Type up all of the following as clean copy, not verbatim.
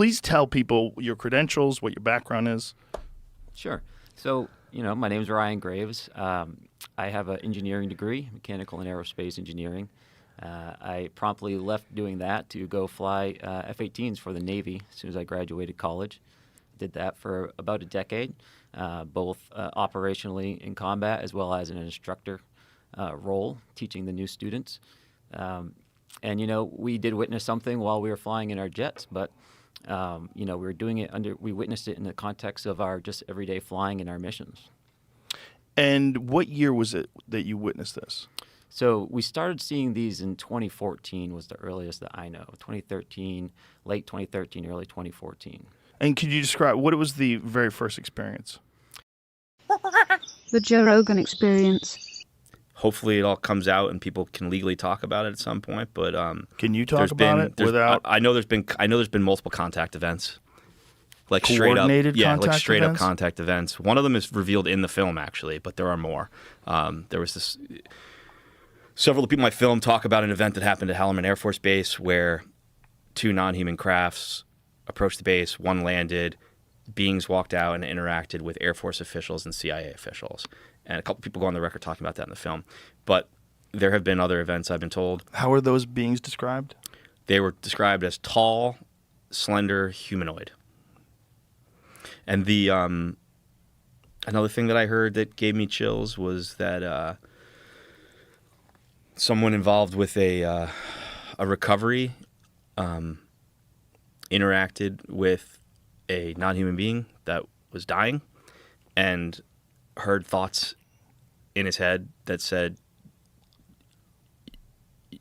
please tell people your credentials, what your background is. Sure. So, my name is Ryan Graves. I have an engineering degree, mechanical and aerospace engineering. I promptly left doing that to go fly F-18s for the Navy as soon as I graduated college. Did that for about a decade, both operationally in combat as well as in an instructor role, teaching the new students. And we did witness something while we were flying in our jets, but we were doing it we witnessed it in the context of our just everyday flying and our missions. And what year was it that you witnessed this? So we started seeing these in 2014 was the earliest that I know. 2013, late 2013, early 2014. And could you describe what was the very first experience? The Joe Rogan experience. Hopefully it all comes out and people can legally talk about it at some point. But can you talk about it without? I know there's been multiple contact events, like coordinated straight up contact events. One of them is revealed in the film actually, but there are more. There was this. Several of the people in my film talk about an event that happened at Halleman Air Force Base where two non-human crafts approached the base, one landed, beings walked out and interacted with Air Force officials and CIA officials. And a couple people go on the record talking about that in the film. But there have been other events, I've been told. How are those beings described? They were described as tall, slender, humanoid. And the another thing that I heard that gave me chills was that someone involved with a recovery interacted with a non-human being that was dying and heard thoughts in his head that said,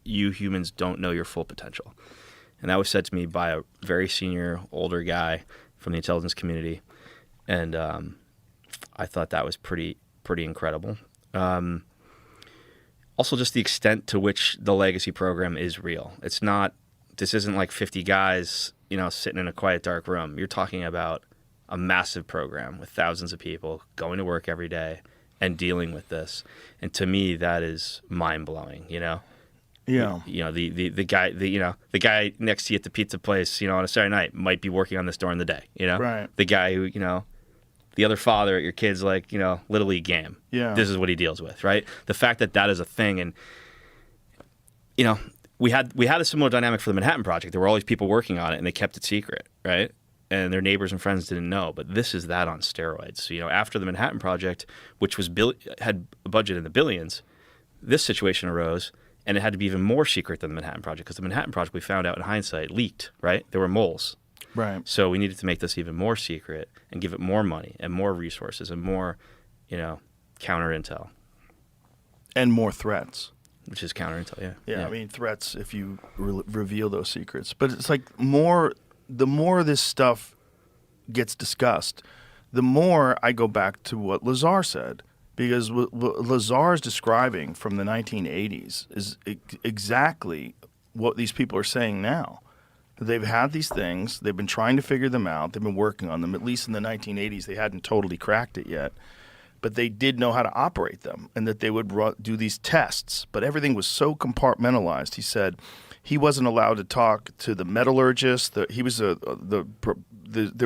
you humans don't know your full potential. And that was said to me by a very senior, older guy from the intelligence community. And I thought that was pretty incredible. Also, just the extent to which the legacy program is real. This isn't like 50 guys, sitting in a quiet, dark room. You're talking about a massive program with thousands of people going to work every day and dealing with this. And to me, that is mind-blowing, Yeah. The guy next to you at the pizza place, on a Saturday night might be working on this during the day, Right. The guy who, the other father at your kid's Little League game. Yeah. This is what he deals with, right? The fact that is a thing, and we had a similar dynamic for the Manhattan Project. There were always people working on it, and they kept it secret, right? And their neighbors and friends didn't know. But this is that on steroids. So, after the Manhattan Project, which was had a budget in the billions, this situation arose, and it had to be even more secret than the Manhattan Project, because the Manhattan Project, we found out in hindsight, leaked, right? There were moles. Right. So we needed to make this even more secret and give it more money and more resources and more, counter intel. And more threats. Which is counter intel, Yeah, I mean, threats if you reveal those secrets. But it's like the more this stuff gets discussed, the more I go back to what Lazar said. Because what Lazar is describing from the 1980s is exactly what these people are saying now. They've had these things. They've been trying to figure them out. They've been working on them. At least in the 1980s, they hadn't totally cracked it yet. But they did know how to operate them, and that they would do these tests. But everything was so compartmentalized. He said he wasn't allowed to talk to the metallurgist. There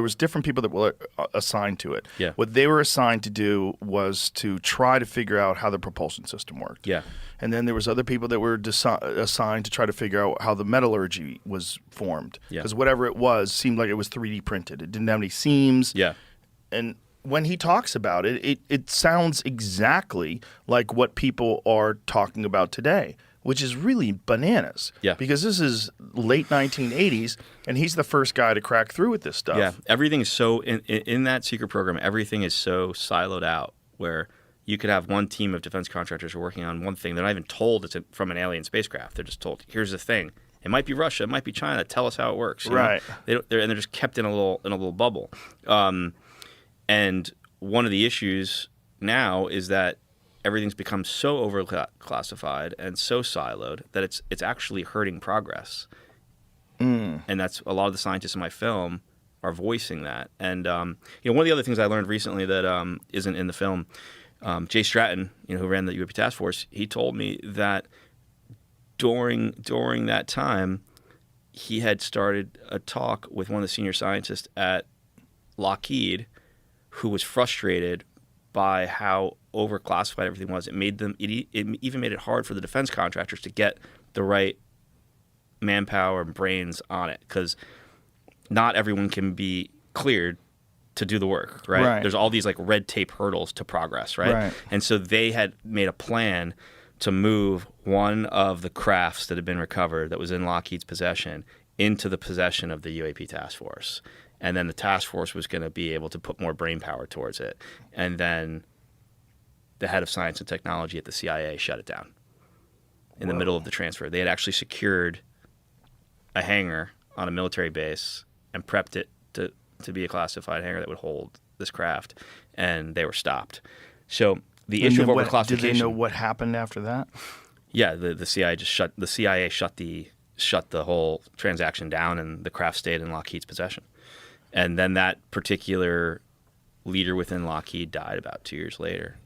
was different people that were assigned to it. Yeah. What they were assigned to do was to try to figure out how the propulsion system worked. Yeah. And then there was other people that were assigned to try to figure out how the metallurgy was formed. Because whatever it was seemed like it was 3D printed. It didn't have any seams. Yeah. And when he talks about it, it sounds exactly like what people are talking about today, which is really bananas. Yeah. Because this is late 1980s, and he's the first guy to crack through with this stuff. Yeah. Everything is so, in that secret program, everything is so siloed out where you could have one team of defense contractors working on one thing. They're not even told it's from an alien spacecraft. They're just told, here's the thing. It might be Russia. It might be China. Tell us how it works. Right. They're just kept in a little bubble. And one of the issues now is that everything's become so overclassified and so siloed that it's actually hurting progress. And that's a lot of the scientists in my film are voicing that. And one of the other things I learned recently that isn't in the film, Jay Stratton, who ran the UAP task force, he told me that during that time, he had started a talk with one of the senior scientists at Lockheed, who was frustrated by how overclassified everything was. It even made it hard for the defense contractors to get the right manpower and brains on it, because not everyone can be cleared to do the work, right? There's all these like red tape hurdles to progress, right? And so they had made a plan to move one of the crafts that had been recovered that was in Lockheed's possession into the possession of the UAP task force. And then the task force was going to be able to put more brain power towards it. And then the head of science and technology at the CIA shut it down in the middle of the transfer. They had actually secured a hangar on a military base and prepped it to be a classified hangar that would hold this craft, and they were stopped. So the issue of overclassification. Did they know what happened after that? Yeah, the CIA shut the whole transaction down, and the craft stayed in Lockheed's possession. And then that particular leader within Lockheed died about 2 years later.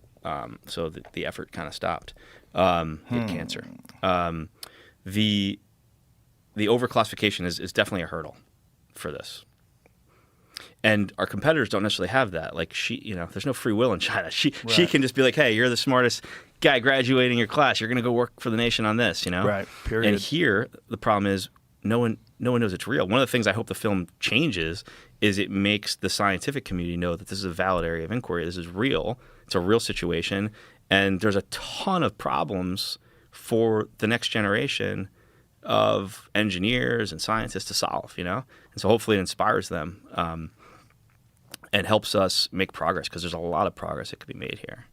So the effort kind of stopped. He had cancer. The overclassification is definitely a hurdle for this. And our competitors don't necessarily have that. Like there's no free will in China. She can just be like, hey, you're the smartest guy graduating your class. You're going to go work for the nation on this, Right, period. And here, the problem is no one knows it's real. One of the things I hope the film changes is it makes the scientific community know that this is a valid area of inquiry. This is real. It's a real situation. And there's a ton of problems for the next generation of engineers and scientists to solve, And so hopefully it inspires them and helps us make progress, because there's a lot of progress that could be made here.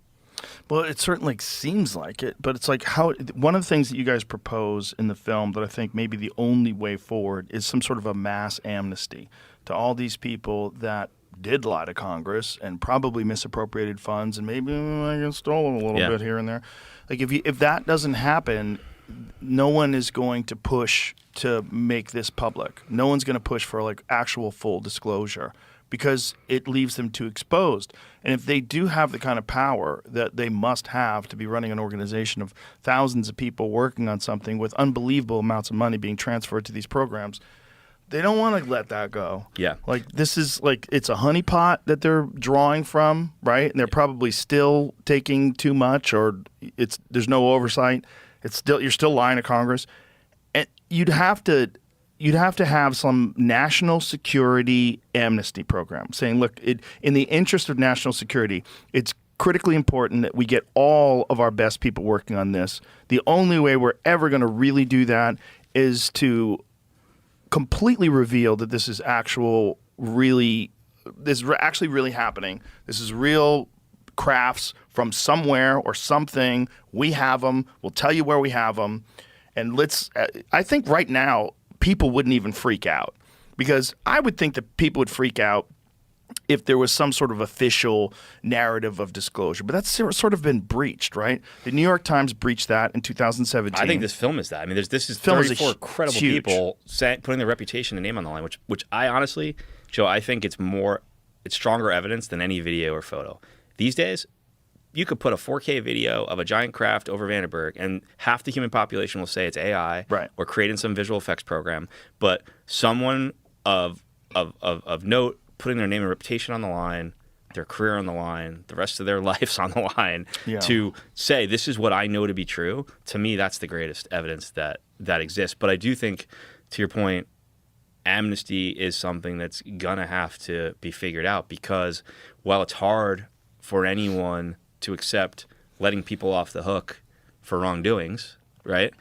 Well, it certainly seems like it, but it's like one of the things that you guys propose in the film that I think may be the only way forward is some sort of a mass amnesty to all these people that did lie to Congress and probably misappropriated funds and maybe stole them a little bit here and there. Like if that doesn't happen, no one is going to push to make this public. No one's going to push for like actual full disclosure, because it leaves them too exposed. And if they do have the kind of power that they must have to be running an organization of thousands of people working on something with unbelievable amounts of money being transferred to these programs, they don't want to let that go. Yeah. Like this is like it's a honeypot that they're drawing from, right? And they're probably still taking too much, or there's no oversight. You're still lying to Congress. And you'd have to have some national security amnesty program saying, look, in the interest of national security, it's critically important that we get all of our best people working on this. The only way we're ever going to really do that is to completely reveal that this is actually really happening. This is real crafts from somewhere or something. We have them. We'll tell you where we have them. And I think right now, people wouldn't even freak out, because I would think that people would freak out if there was some sort of official narrative of disclosure. But that's sort of been breached, right? The New York Times breached that in 2017. I think this film is that. I mean, this is Film is 34 credible huge. people putting their reputation and name on the line, which I honestly, Joe, I think it's stronger evidence than any video or photo. These days, you could put a 4K video of a giant craft over Vandenberg, and half the human population will say it's AI, right, or creating some visual effects program. But someone of note putting their name and reputation on the line, their career on the line, the rest of their lives on the line, to say this is what I know to be true. To me, that's the greatest evidence that exists. But I do think, to your point, amnesty is something that's gonna have to be figured out, because while it's hard for anyone to accept letting people off the hook for wrongdoings, right?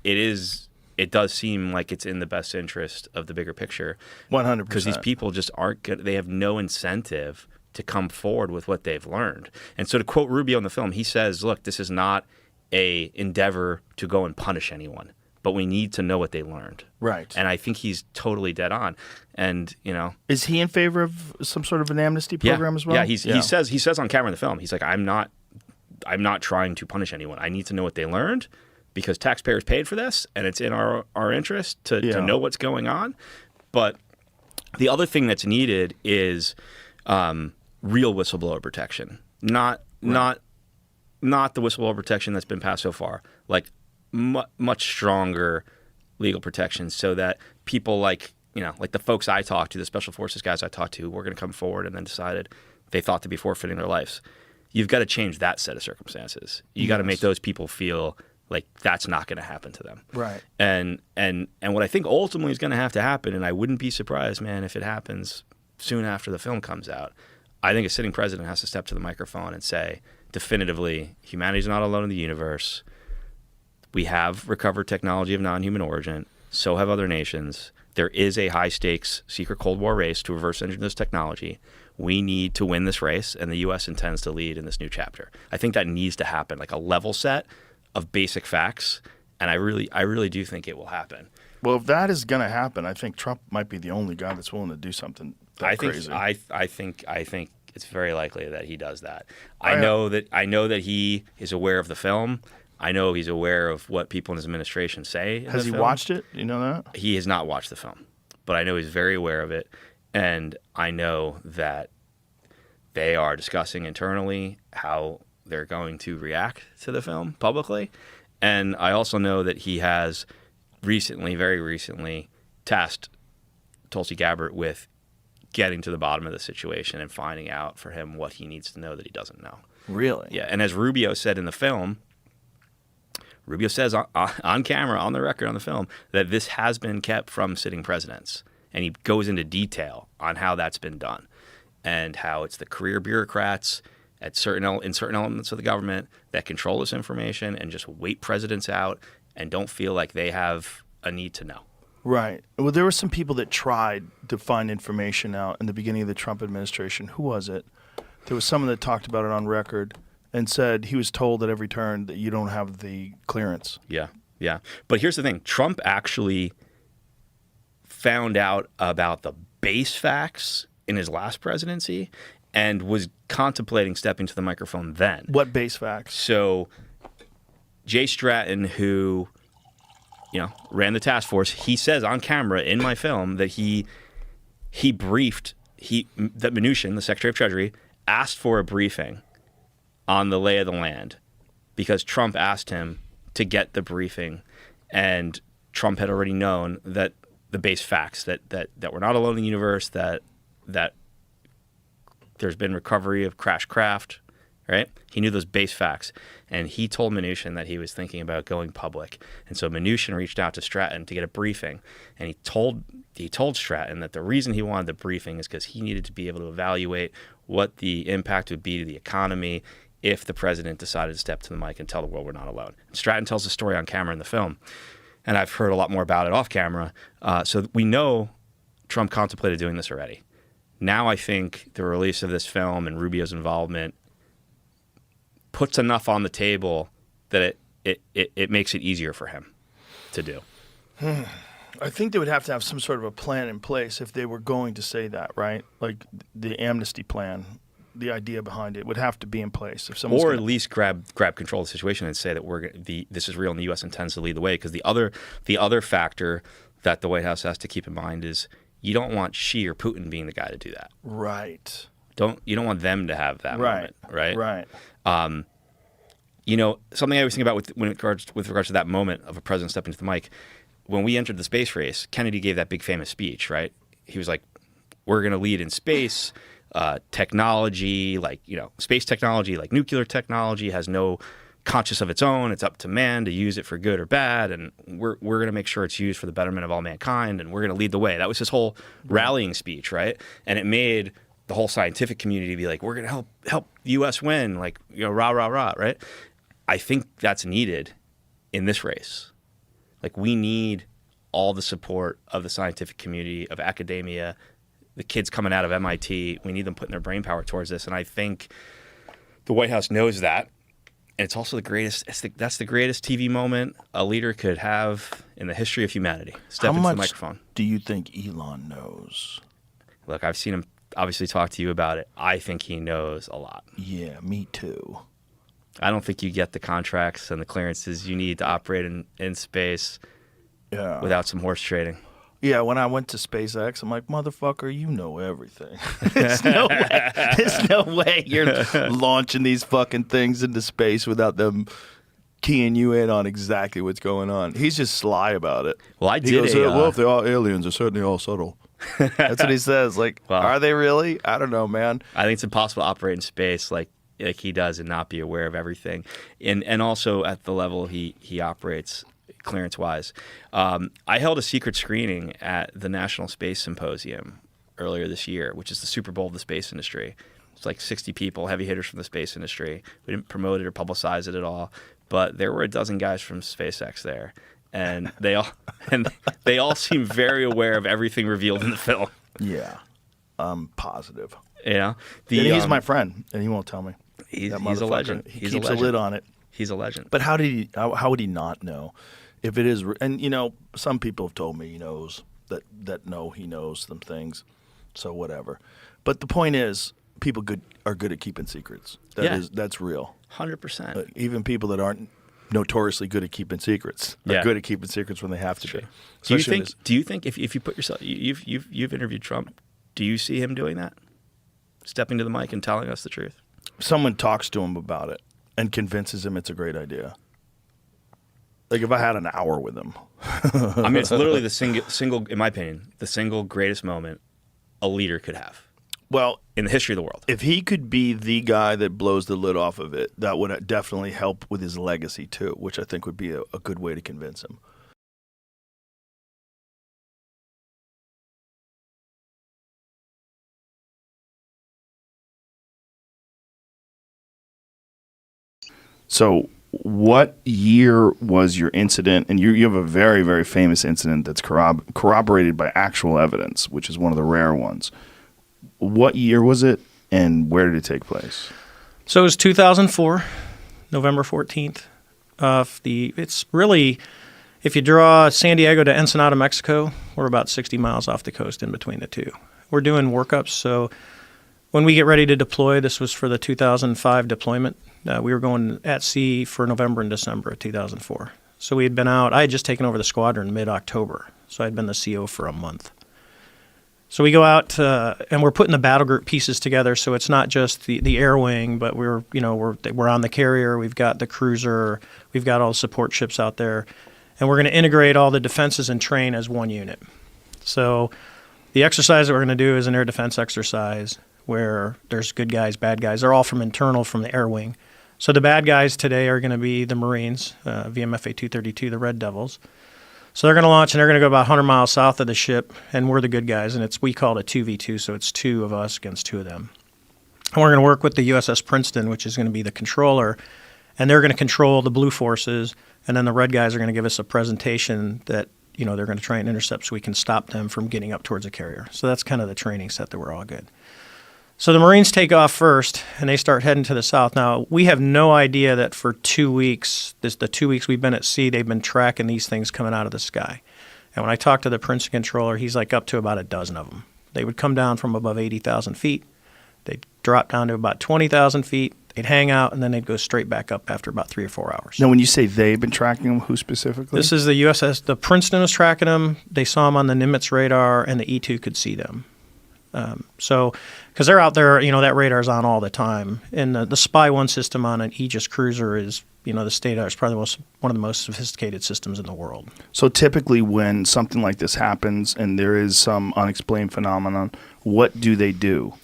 It does seem like it's in the best interest of the bigger picture. 100%. Because these people just aren't good. They have no incentive to come forward with what they've learned. And so, to quote Rubio in the film, he says, look, this is not a endeavor to go and punish anyone, but we need to know what they learned. Right. And I think he's totally dead on. And, is he in favor of some sort of an amnesty program as well? Yeah, he says on camera in the film, he's like, I'm not trying to punish anyone. I need to know what they learned, because taxpayers paid for this, and it's in our interest to know what's going on. But the other thing that's needed is real whistleblower protection, not the whistleblower protection that's been passed so far. Like much stronger legal protections so that people like the folks I talked to, the special forces guys I talked to, were going to come forward and then decided they thought to be forfeiting their lives. You've got to change that set of circumstances. You got to make those people feel like that's not going to happen to them. Right. And what I think ultimately is going to have to happen, and I wouldn't be surprised, man, if it happens soon after the film comes out, I think a sitting president has to step to the microphone and say definitively, humanity's not alone in the universe. We have recovered technology of non-human origin. So have other nations. There is a high-stakes secret Cold War race to reverse engineer this technology. We need to win this race, and the U.S. intends to lead in this new chapter. I think that needs to happen, like a level set of basic facts, and I really do think it will happen. Well, if that is going to happen, I think Trump might be the only guy that's willing to do something crazy. I think it's very likely that he does that. I know that he is aware of the film. I know he's aware of what people in his administration say. Has he watched it? You know that? He has not watched the film, but I know he's very aware of it, and I know that they are discussing internally how they're going to react to the film publicly. And I also know that he has very recently tasked Tulsi Gabbard with getting to the bottom of the situation and finding out for him what he needs to know that he doesn't know. Really? Yeah. And as Rubio said in the film, Rubio says on camera, on the record, on the film, that this has been kept from sitting presidents. And he goes into detail on how that's been done and how it's the career bureaucrats in certain elements of the government that control this information and just wait presidents out and don't feel like they have a need to know. Right. Well, there were some people that tried to find information out in the beginning of the Trump administration. Who was it? There was someone that talked about it on record and said he was told at every turn that you don't have the clearance. Yeah, yeah. But here's the thing. Trump actually found out about the base facts in his last presidency and was contemplating stepping to the microphone then. What base facts? So Jay Stratton, who ran the task force, he says on camera in my film that he briefed that Mnuchin, the Secretary of Treasury, asked for a briefing on the lay of the land because Trump asked him to get the briefing, and Trump had already known that the base facts that we're not alone in the universe, that there's been recovery of crashed craft, right? He knew those base facts, and he told Mnuchin that he was thinking about going public. And so Mnuchin reached out to Stratton to get a briefing, and he told Stratton that the reason he wanted the briefing is because he needed to be able to evaluate what the impact would be to the economy if the president decided to step to the mic and tell the world we're not alone. And Stratton tells the story on camera in the film, and I've heard a lot more about it off camera. So we know Trump contemplated doing this already. Now I think the release of this film and Rubio's involvement puts enough on the table that it makes it easier for him to do. I think they would have to have some sort of a plan in place if they were going to say that, right? Like the amnesty plan, the idea behind it would have to be in place. If someone's at least grab control of the situation and say that this is real and the U.S. intends to lead the way. Because the other factor that the White House has to keep in mind is you don't want Xi or Putin being the guy to do that. Right. You don't want them to have that moment, right? Right. Something I always think about with regards to that moment of a president stepping to the mic. When we entered the space race, Kennedy gave that big famous speech, right? He was like, "We're going to lead in space. Technology, space technology, like nuclear technology, has no conscience of its own. It's up to man to use it for good or bad, and we're going to make sure it's used for the betterment of all mankind, and we're going to lead the way." That was his whole rallying speech, right? And it made the whole scientific community be like, "We're going to help the U.S. win," rah rah rah, right? I think that's needed in this race. We need all the support of the scientific community, of academia, the kids coming out of MIT. We need them putting their brain power towards this, and I think the White House knows that. And it's also that's the greatest TV moment a leader could have in the history of humanity. Step into the microphone. How much do you think Elon knows? Look, I've seen him obviously talk to you about it. I think he knows a lot. Yeah, me too. I don't think you get the contracts and the clearances you need to operate in space without some horse trading. Yeah, when I went to SpaceX, I'm like, motherfucker, you know everything. There's no way you're launching these fucking things into space without them keying you in on exactly what's going on. He's just sly about it. Well, I He did goes, a, well, if they are aliens, they're certainly all subtle. That's what he says. Like, Wow. are they really? I don't know, man. I think it's impossible to operate in space like he does and not be aware of everything, and also at the level he operates clearance wise. I held a secret screening at the National Space Symposium earlier this year, which is the Super Bowl of the space industry. It's like 60 people, heavy hitters from the space industry. We didn't promote it or publicize it at all, but there were a dozen guys from SpaceX there, and they all seem very aware of everything revealed in the film. Yeah, I'm positive. Yeah, He's my friend, and he won't tell me. He's That a motherfucker, legend. He He's keeps a a legend. lid on it. He's a legend. But how would he not know if it is? And some people have told me he knows that know he knows some things. So whatever. But the point is, people are good at keeping secrets. That's real. 100%. Even people that aren't notoriously good at keeping secrets are good at keeping secrets when they have to be. Do you think if you put yourself, you've interviewed Trump, do you see him doing that? Stepping to the mic and telling us the truth? Someone talks to him about it and convinces him it's a great idea. Like if I had an hour with him. I mean, it's literally the single, in my opinion, the single greatest moment a leader could have. Well, in the history of the world. If he could be the guy that blows the lid off of it, that would definitely help with his legacy too, which I think would be a good way to convince him. So what year was your incident? And you have a very, very famous incident that's corroborated by actual evidence, which is one of the rare ones. What year was it, and where did it take place? So it was 2004, November 14th. It's really, if you draw San Diego to Ensenada, Mexico, we're about 60 miles off the coast in between the two. We're doing workups, so when we get ready to deploy, this was for the 2005 deployment. We were going at sea for November and December of 2004. So we had been out. I had just taken over the squadron mid-October, so I'd been the CO for a month. So we go out and we're putting the battle group pieces together. So it's not just the air wing, but we're on the carrier. We've got the cruiser. We've got all the support ships out there, and we're going to integrate all the defenses and train as one unit. So the exercise that we're going to do is an air defense exercise where there's good guys, bad guys. They're all from the air wing. So the bad guys today are going to be the Marines, VMFA 232, the Red Devils. So they're going to launch, and they're going to go about 100 miles south of the ship, and we're the good guys, and we call it a 2v2, so it's two of us against two of them. And we're going to work with the USS Princeton, which is going to be the controller, and they're going to control the blue forces, and then the red guys are going to give us a presentation that they're going to try and intercept so we can stop them from getting up towards a carrier. So that's kind of the training set that we're all good. So the Marines take off first, and they start heading to the south. Now, we have no idea that for 2 weeks, the 2 weeks we've been at sea, they've been tracking these things coming out of the sky. And when I talked to the Princeton controller, he's like up to about a dozen of them. They would come down from above 80,000 feet. They'd drop down to about 20,000 feet. They'd hang out, and then they'd go straight back up after about 3 or 4 hours. Now, when you say they've been tracking them, who specifically? This is the USS. The Princeton was tracking them. They saw them on the Nimitz radar, and the E2 could see them. Because they're out there, that radar's on all the time. And the Spy 1 system on an Aegis cruiser is, the state-of-the-art, is probably one of the most sophisticated systems in the world. So typically when something like this happens and there is some unexplained phenomenon, what do they do?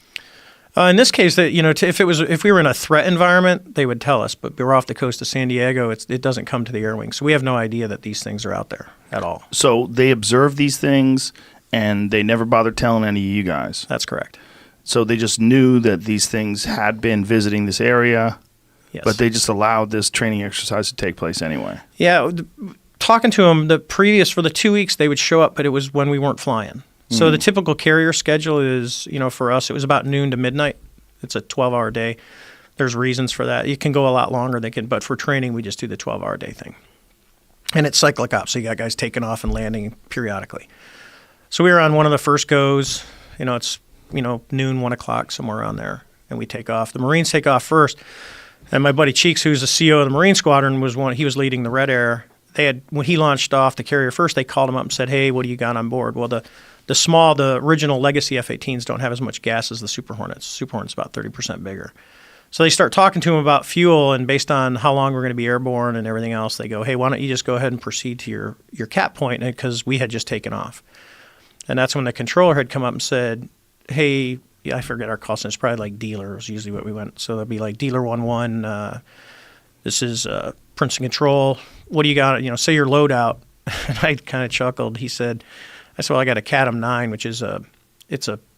In this case, if we were in a threat environment, they would tell us. But we're off the coast of San Diego. It doesn't come to the air wing. So we have no idea that these things are out there at all. So they observe these things, and they never bothered telling any of you guys. That's correct. So they just knew that these things had been visiting this area, yes. But they just allowed this training exercise to take place anyway. Yeah, talking to them, for the 2 weeks, they would show up, but it was when we weren't flying. So the typical carrier schedule is, for us, it was about noon to midnight. It's a 12-hour day. There's reasons for that. It can go a lot longer. But for training, we just do the 12-hour day thing. And it's cyclic ops, so you got guys taking off and landing periodically. So we were on one of the first goes. It's noon, 1 o'clock, somewhere around there, and we take off. The Marines take off first, and my buddy Cheeks, who's the CO of the Marine Squadron, he was leading the Red Air. When he launched off the carrier first, they called him up and said, "Hey, what do you got on board?" Well, the original legacy F-18s don't have as much gas as the Super Hornets. Super Hornet's about 30% bigger. So they start talking to him about fuel, and based on how long we're going to be airborne and everything else, they go, hey, why don't you just go ahead and proceed to your cap point, because we had just taken off. And that's when the controller had come up and said, hey, I forget our call sign. It's probably like dealer is usually what we went. So it'd be like dealer 11, this is Princeton Control. What do you got? Say your loadout. And I kind of chuckled. I said, well, I got a CATM 9, which is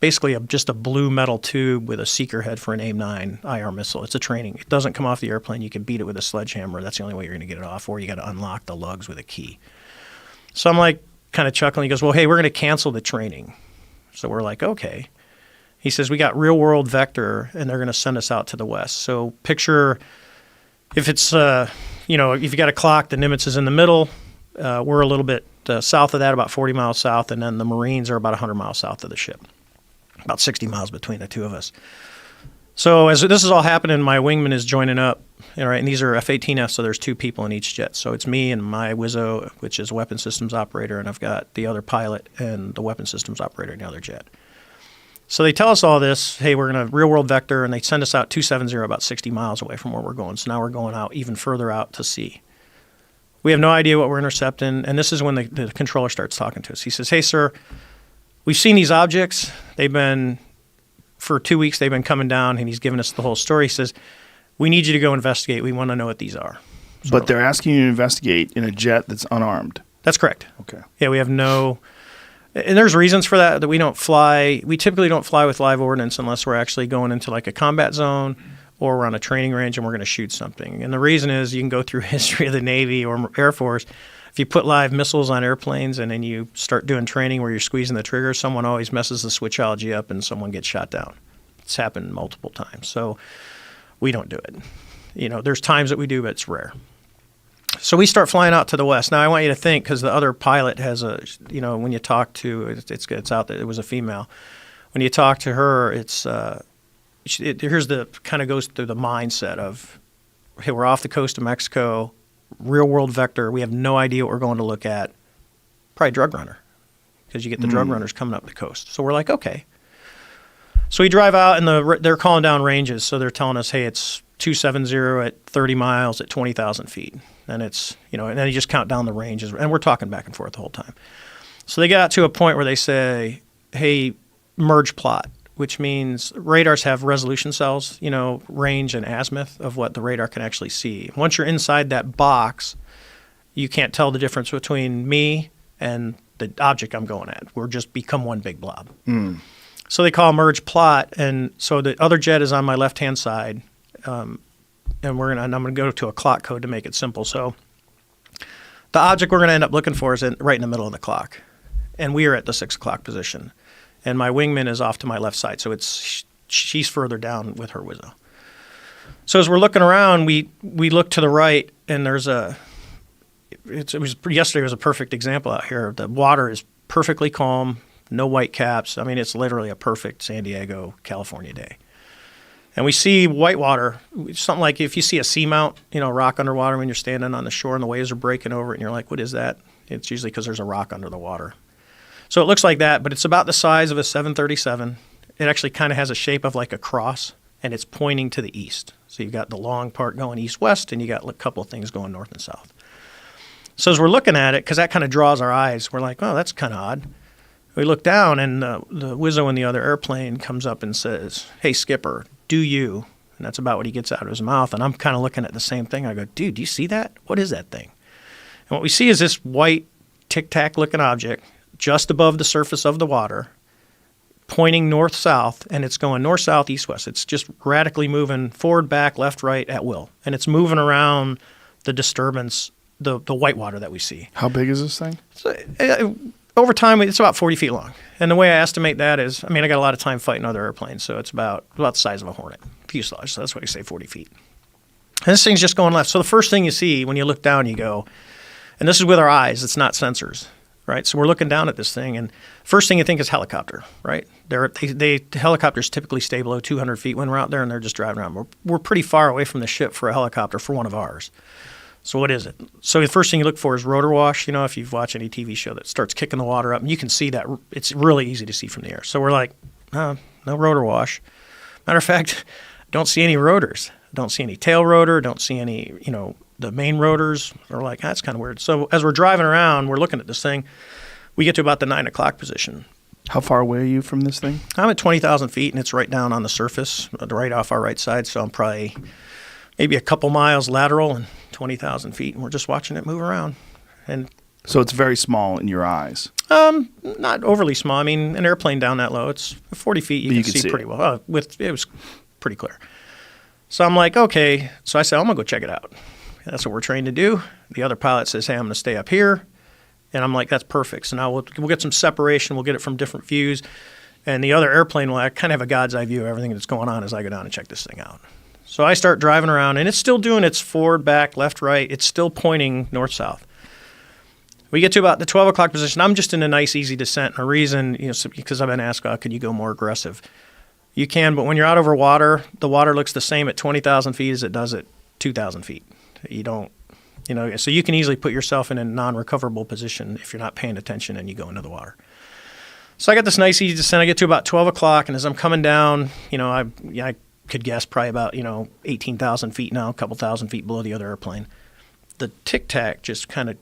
basically just a blue metal tube with a seeker head for an AIM-9 IR missile. It's a training. It doesn't come off the airplane. You can beat it with a sledgehammer. That's the only way you're going to get it off, or you got to unlock the lugs with a key. So I'm like kind of chuckling. He goes, well, hey, we're going to cancel the training. So we're like, okay. He says, we got real world vector, and they're going to send us out to the west. So picture if it's, if you got a clock, the Nimitz is in the middle. We're a little bit south of that, about 40 miles south, and then the Marines are about 100 miles south of the ship, about 60 miles between the two of us. So as this is all happening, my wingman is joining up, and these are F-18Fs, so there's 2 people in each jet. So it's me and my Wizzo, which is a weapon systems operator, and I've got the other pilot and the weapon systems operator in the other jet. So they tell us all this, hey, we're going to real world vector, and they send us out 270 about 60 miles away from where we're going. So now we're going out even further out to sea. We have no idea what we're intercepting, and this is when the controller starts talking to us. He says, hey, sir, we've seen these objects. For 2 weeks, they've been coming down, and he's giving us the whole story. He says, we need you to go investigate. We want to know what these are. But they're asking you to investigate in a jet that's unarmed. That's correct. Okay. Yeah, we have no... And there's reasons for that we don't fly. We typically don't fly with live ordnance unless we're actually going into like a combat zone or we're on a training range and we're going to shoot something. And the reason is you can go through history of the Navy or Air Force. If you put live missiles on airplanes and then you start doing training where you're squeezing the trigger, someone always messes the switchology up and someone gets shot down. It's happened multiple times. So we don't do it. There's times that we do, but it's rare. So we start flying out to the west. Now, I want you to think, because the other pilot has when you talk to, it's out there, it was a female. When you talk to her, here's the kind of goes through the mindset of, hey, we're off the coast of Mexico, real world vector. We have no idea what we're going to look at. Probably drug runner, because you get the drug runners coming up the coast. So we're like, okay. So we drive out, and they're calling down ranges. So they're telling us, hey, it's 270 at 30 miles at 20,000 feet. And it's, and then you just count down the ranges. And we're talking back and forth the whole time. So they got to a point where they say, hey, merge plot, which means radars have resolution cells, range and azimuth of what the radar can actually see. Once you're inside that box, you can't tell the difference between me and the object I'm going at. We're just become one big blob. So they call merge plot. And so the other jet is on my left-hand side. And I'm going to go to a clock code to make it simple. So the object we're going to end up looking for is right in the middle of the clock. And we are at the 6 o'clock position. And my wingman is off to my left side. So she's further down with her Wizzo. So as we're looking around, we look to the right, and there's yesterday was a perfect example out here. The water is perfectly calm, no white caps. I mean, it's literally a perfect San Diego, California day. And we see whitewater, something like if you see a seamount, rock underwater when you're standing on the shore and the waves are breaking over it and you're like, what is that? It's usually because there's a rock under the water. So it looks like that, but it's about the size of a 737. It actually kind of has a shape of like a cross, and it's pointing to the east. So you've got the long part going east-west, and you got a couple of things going north and south. So as we're looking at it, because that kind of draws our eyes, we're like, oh, that's kind of odd. We look down, and the Wizzo in the other airplane comes up and says, hey, skipper, do you? And that's about what he gets out of his mouth. And I'm kind of looking at the same thing. I go, dude, do you see that? What is that thing? And what we see is this white tic-tac looking object just above the surface of the water, pointing north-south, and it's going north-south, east-west. It's just radically moving forward, back, left, right at will. And it's moving around the disturbance, the white water that we see. How big is this thing? So, over time, it's about 40 feet long. And the way I estimate that is, I got a lot of time fighting other airplanes, so it's about the size of a Hornet, fuselage. So that's why you say 40 feet. And this thing's just going left. So the first thing you see when you look down, you go, and this is with our eyes, it's not sensors, right? So we're looking down at this thing, and first thing you think is helicopter, right? Helicopters typically stay below 200 feet when we're out there, and they're just driving around. We're pretty far away from the ship for a helicopter for one of ours. So what is it? So the first thing you look for is rotor wash. If you've watched any TV show that starts kicking the water up, and you can see that. It's really easy to see from the air. So we're like, no rotor wash. Matter of fact, don't see any rotors. Don't see any tail rotor. Don't see any, the main rotors. We're like, that's kind of weird. So as we're driving around, we're looking at this thing. We get to about the 9 o'clock position. How far away are you from this thing? I'm at 20,000 feet, and it's right down on the surface, right off our right side. So I'm probably maybe a couple miles lateral and 20,000 feet, and we're just watching it move around. And So it's very small in your eyes. not overly small. I mean, an airplane down that low, it's 40 feet. You can see pretty well. It was pretty clear. So I'm like, okay. So I said, I'm going to go check it out. That's what we're trained to do. The other pilot says, hey, I'm going to stay up here. And I'm like, that's perfect. So now we'll get some separation. We'll get it from different views. And the other airplane will kind of have a God's eye view of everything that's going on as I go down and check this thing out. So I start driving around, and it's still doing its forward, back, left, right. It's still pointing north-south. We get to about the 12 o'clock position. I'm just in a nice, easy descent. And a reason, because I've been asked, could you go more aggressive? You can, but when you're out over water, the water looks the same at 20,000 feet as it does at 2,000 feet. You don't, so you can easily put yourself in a non-recoverable position if you're not paying attention and you go into the water. So I got this nice, easy descent. I get to about 12 o'clock, and as I'm coming down, I could guess probably about, 18,000 feet now, a couple thousand feet below the other airplane. The tic-tac just kind of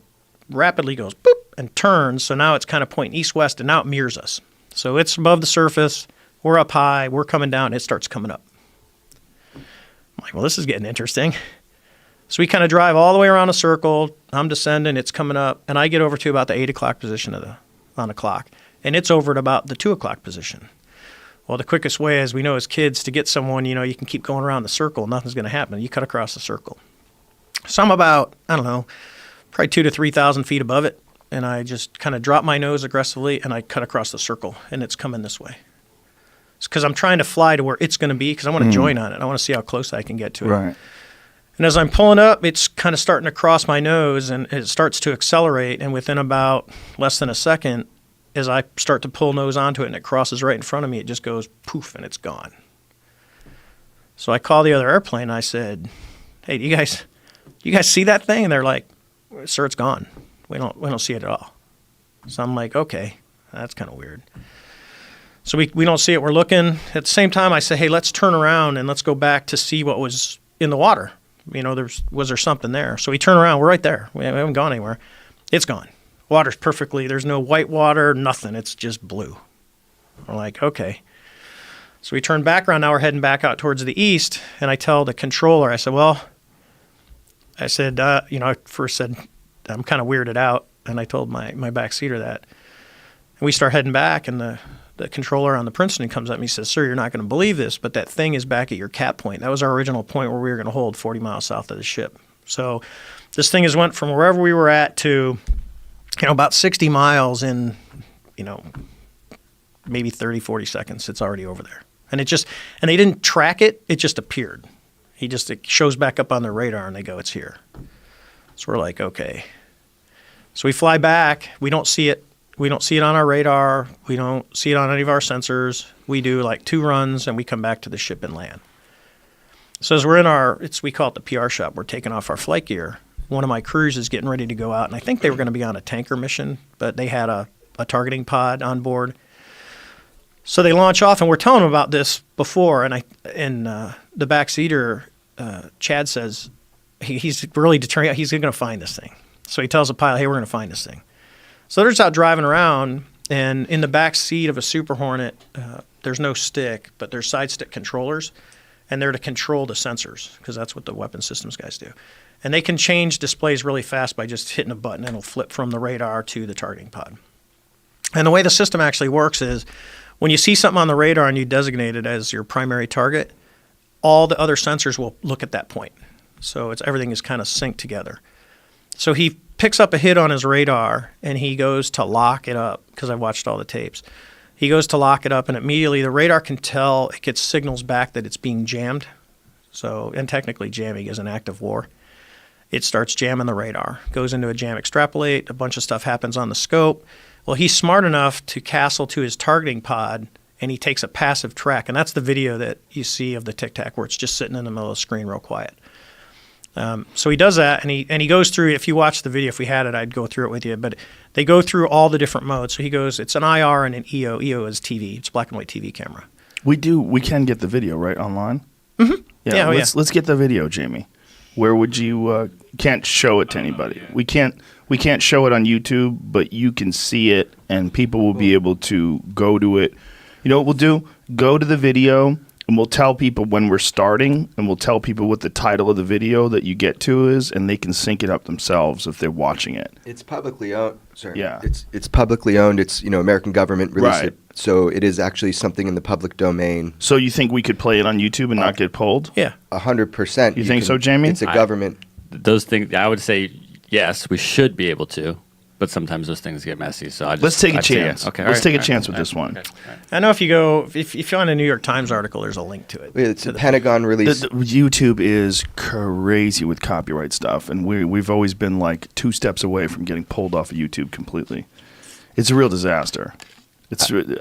rapidly goes boop and turns, so now it's kind of pointing east-west, and now it mirrors us. So it's above the surface. We're up high. We're coming down. It starts coming up. I'm like, well, this is getting interesting. So we kind of drive all the way around a circle. I'm descending. It's coming up. And I get over to about the 8 o'clock position on the clock. And it's over at about the 2 o'clock position. Well, the quickest way, as we know as kids, to get someone, you can keep going around the circle. Nothing's going to happen. You cut across the circle. So I'm about, probably 2,000 to 3,000 feet above it. And I just kind of drop my nose aggressively, and I cut across the circle. And it's coming this way. It's because I'm trying to fly to where it's going to be because I want to join on it. I want to see how close I can get to it. Right. And as I'm pulling up, it's kind of starting to cross my nose, and it starts to accelerate. And within about less than a second, as I start to pull nose onto it and it crosses right in front of me, it just goes poof and it's gone. So I call the other airplane. I said, "Hey, do you guys see that thing?" And they're like, "Sir, it's gone. We don't see it at all." So I'm like, "Okay, that's kind of weird." So we don't see it. We're looking. At the same time, I say, "Hey, let's turn around and let's go back to see what was in the water. Was there something there?" So we turn around. We're right there. We haven't gone anywhere. It's gone. Water's perfectly. There's no white water, nothing. It's just blue. We're like, okay. So we turn back around. Now we're heading back out towards the east. And I tell the controller, I said, I first said, I'm kind of weirded out. And I told my backseater that. And we start heading back, and the controller on the Princeton comes up and he says, "Sir, you're not going to believe this, but that thing is back at your cap point." That was our original point where we were going to hold 40 miles south of the ship. So this thing has went from wherever we were at to, about 60 miles in, maybe 30, 40 seconds. It's already over there. And and they didn't track it. It just appeared. It shows back up on their radar, and they go, "It's here." So we're like, okay. So we fly back. We don't see it. We don't see it on our radar. We don't see it on any of our sensors. We do like 2 runs, and we come back to the ship and land. So as we're in we call it the PR shop. We're taking off our flight gear. One of my crews is getting ready to go out, and I think they were going to be on a tanker mission, but they had a targeting pod on board. So they launch off, and we're telling them about this before, and the backseater, Chad, says he's really determined he's going to find this thing. So he tells the pilot, "Hey, we're going to find this thing." So they're just out driving around, and in the back seat of a Super Hornet, there's no stick, but there's side stick controllers, and they're to control the sensors because that's what the weapon systems guys do. And they can change displays really fast by just hitting a button, and it'll flip from the radar to the targeting pod. And the way the system actually works is when you see something on the radar and you designate it as your primary target, all the other sensors will look at that point. So everything is kind of synced together. So he picks up a hit on his radar, and he goes to lock it up because I watched all the tapes. He goes to lock it up, and immediately the radar can tell, it gets signals back that it's being jammed. And technically jamming is an act of war. It starts jamming the radar, goes into a jam extrapolate, a bunch of stuff happens on the scope. Well, he's smart enough to castle to his targeting pod, and he takes a passive track, and that's the video that you see of the Tic Tac where it's just sitting in the middle of the screen real quiet. So he does that, and he goes through. If you watch the video, if we had it, I'd go through it with you. But they go through all the different modes. So he goes, it's an IR and an EO. EO is TV. It's black and white TV camera. We can get the video right online. Mm-hmm. Yeah, let's get the video, Jamie. Where would you? Can't show it to anybody. We can't show it on YouTube, but you can see it, and people will be able to go to it. You know what we'll do? Go to the video, and we'll tell people when we're starting, and we'll tell people what the title of the video that you get to is, and they can sync it up themselves if they're watching it. It's publicly owned. Sorry. Yeah. It's publicly owned. It's American government released Right. it, so it is actually something in the public domain. So you think we could play it on YouTube and not get pulled? Yeah. 100%. You think so, Jamie? It's a government. Those things, I would say yes, we should be able to, but sometimes those things get messy. So Let's take a I'd say chance. yes. Okay, Let's all take a all chance with all this one. okay, all right. I know if you find a New York Times article, there's a link to it. It's a Pentagon release. YouTube is crazy with copyright stuff, and we've always been like 2 steps away from getting pulled off of YouTube completely. It's a real disaster.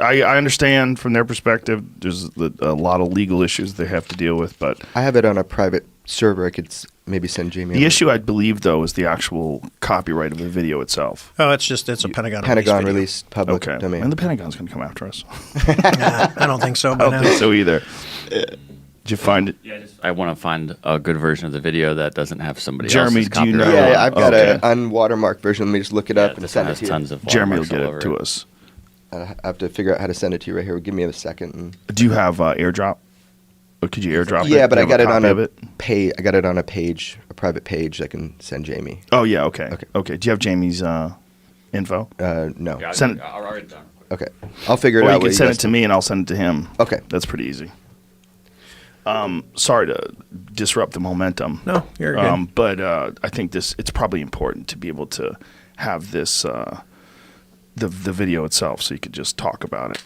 I understand from their perspective. There's a lot of legal issues they have to deal with, but I have it on a private server. I could maybe send Jamie. the issue, I believe, though, is the actual copyright of the video itself. Oh, it's a Pentagon Pentagon video. released public Okay, domain. and the Pentagon's going to come after us. I don't think so. I But don't think so either. Did you find it? I want to find a good version of the video that doesn't have somebody Jeremy, else's do you copyright. know- Yeah, I've got Okay. an unwatermarked version. Let me just look it Yeah, up and this one send it has to you. tons of Jeremy will watermarks get all it over to us. I have to figure out how to send it to you right here. Give me a second. And Do you have AirDrop? Or could you AirDrop it? yeah, but Do I you got have it on copy of it? page. I got it on a page, a private page. I can send Jamie. Oh yeah, okay. Okay. Okay. Do you have Jamie's info? No. Yeah, Send it- I'll write it down. Okay, I'll figure it Or out. you what can send guys it to me and I'll send it to him. Okay. That's pretty easy. Sorry to disrupt the momentum. No, you're good. But I think it's probably important to be able to have this the video itself, so you could just talk about it.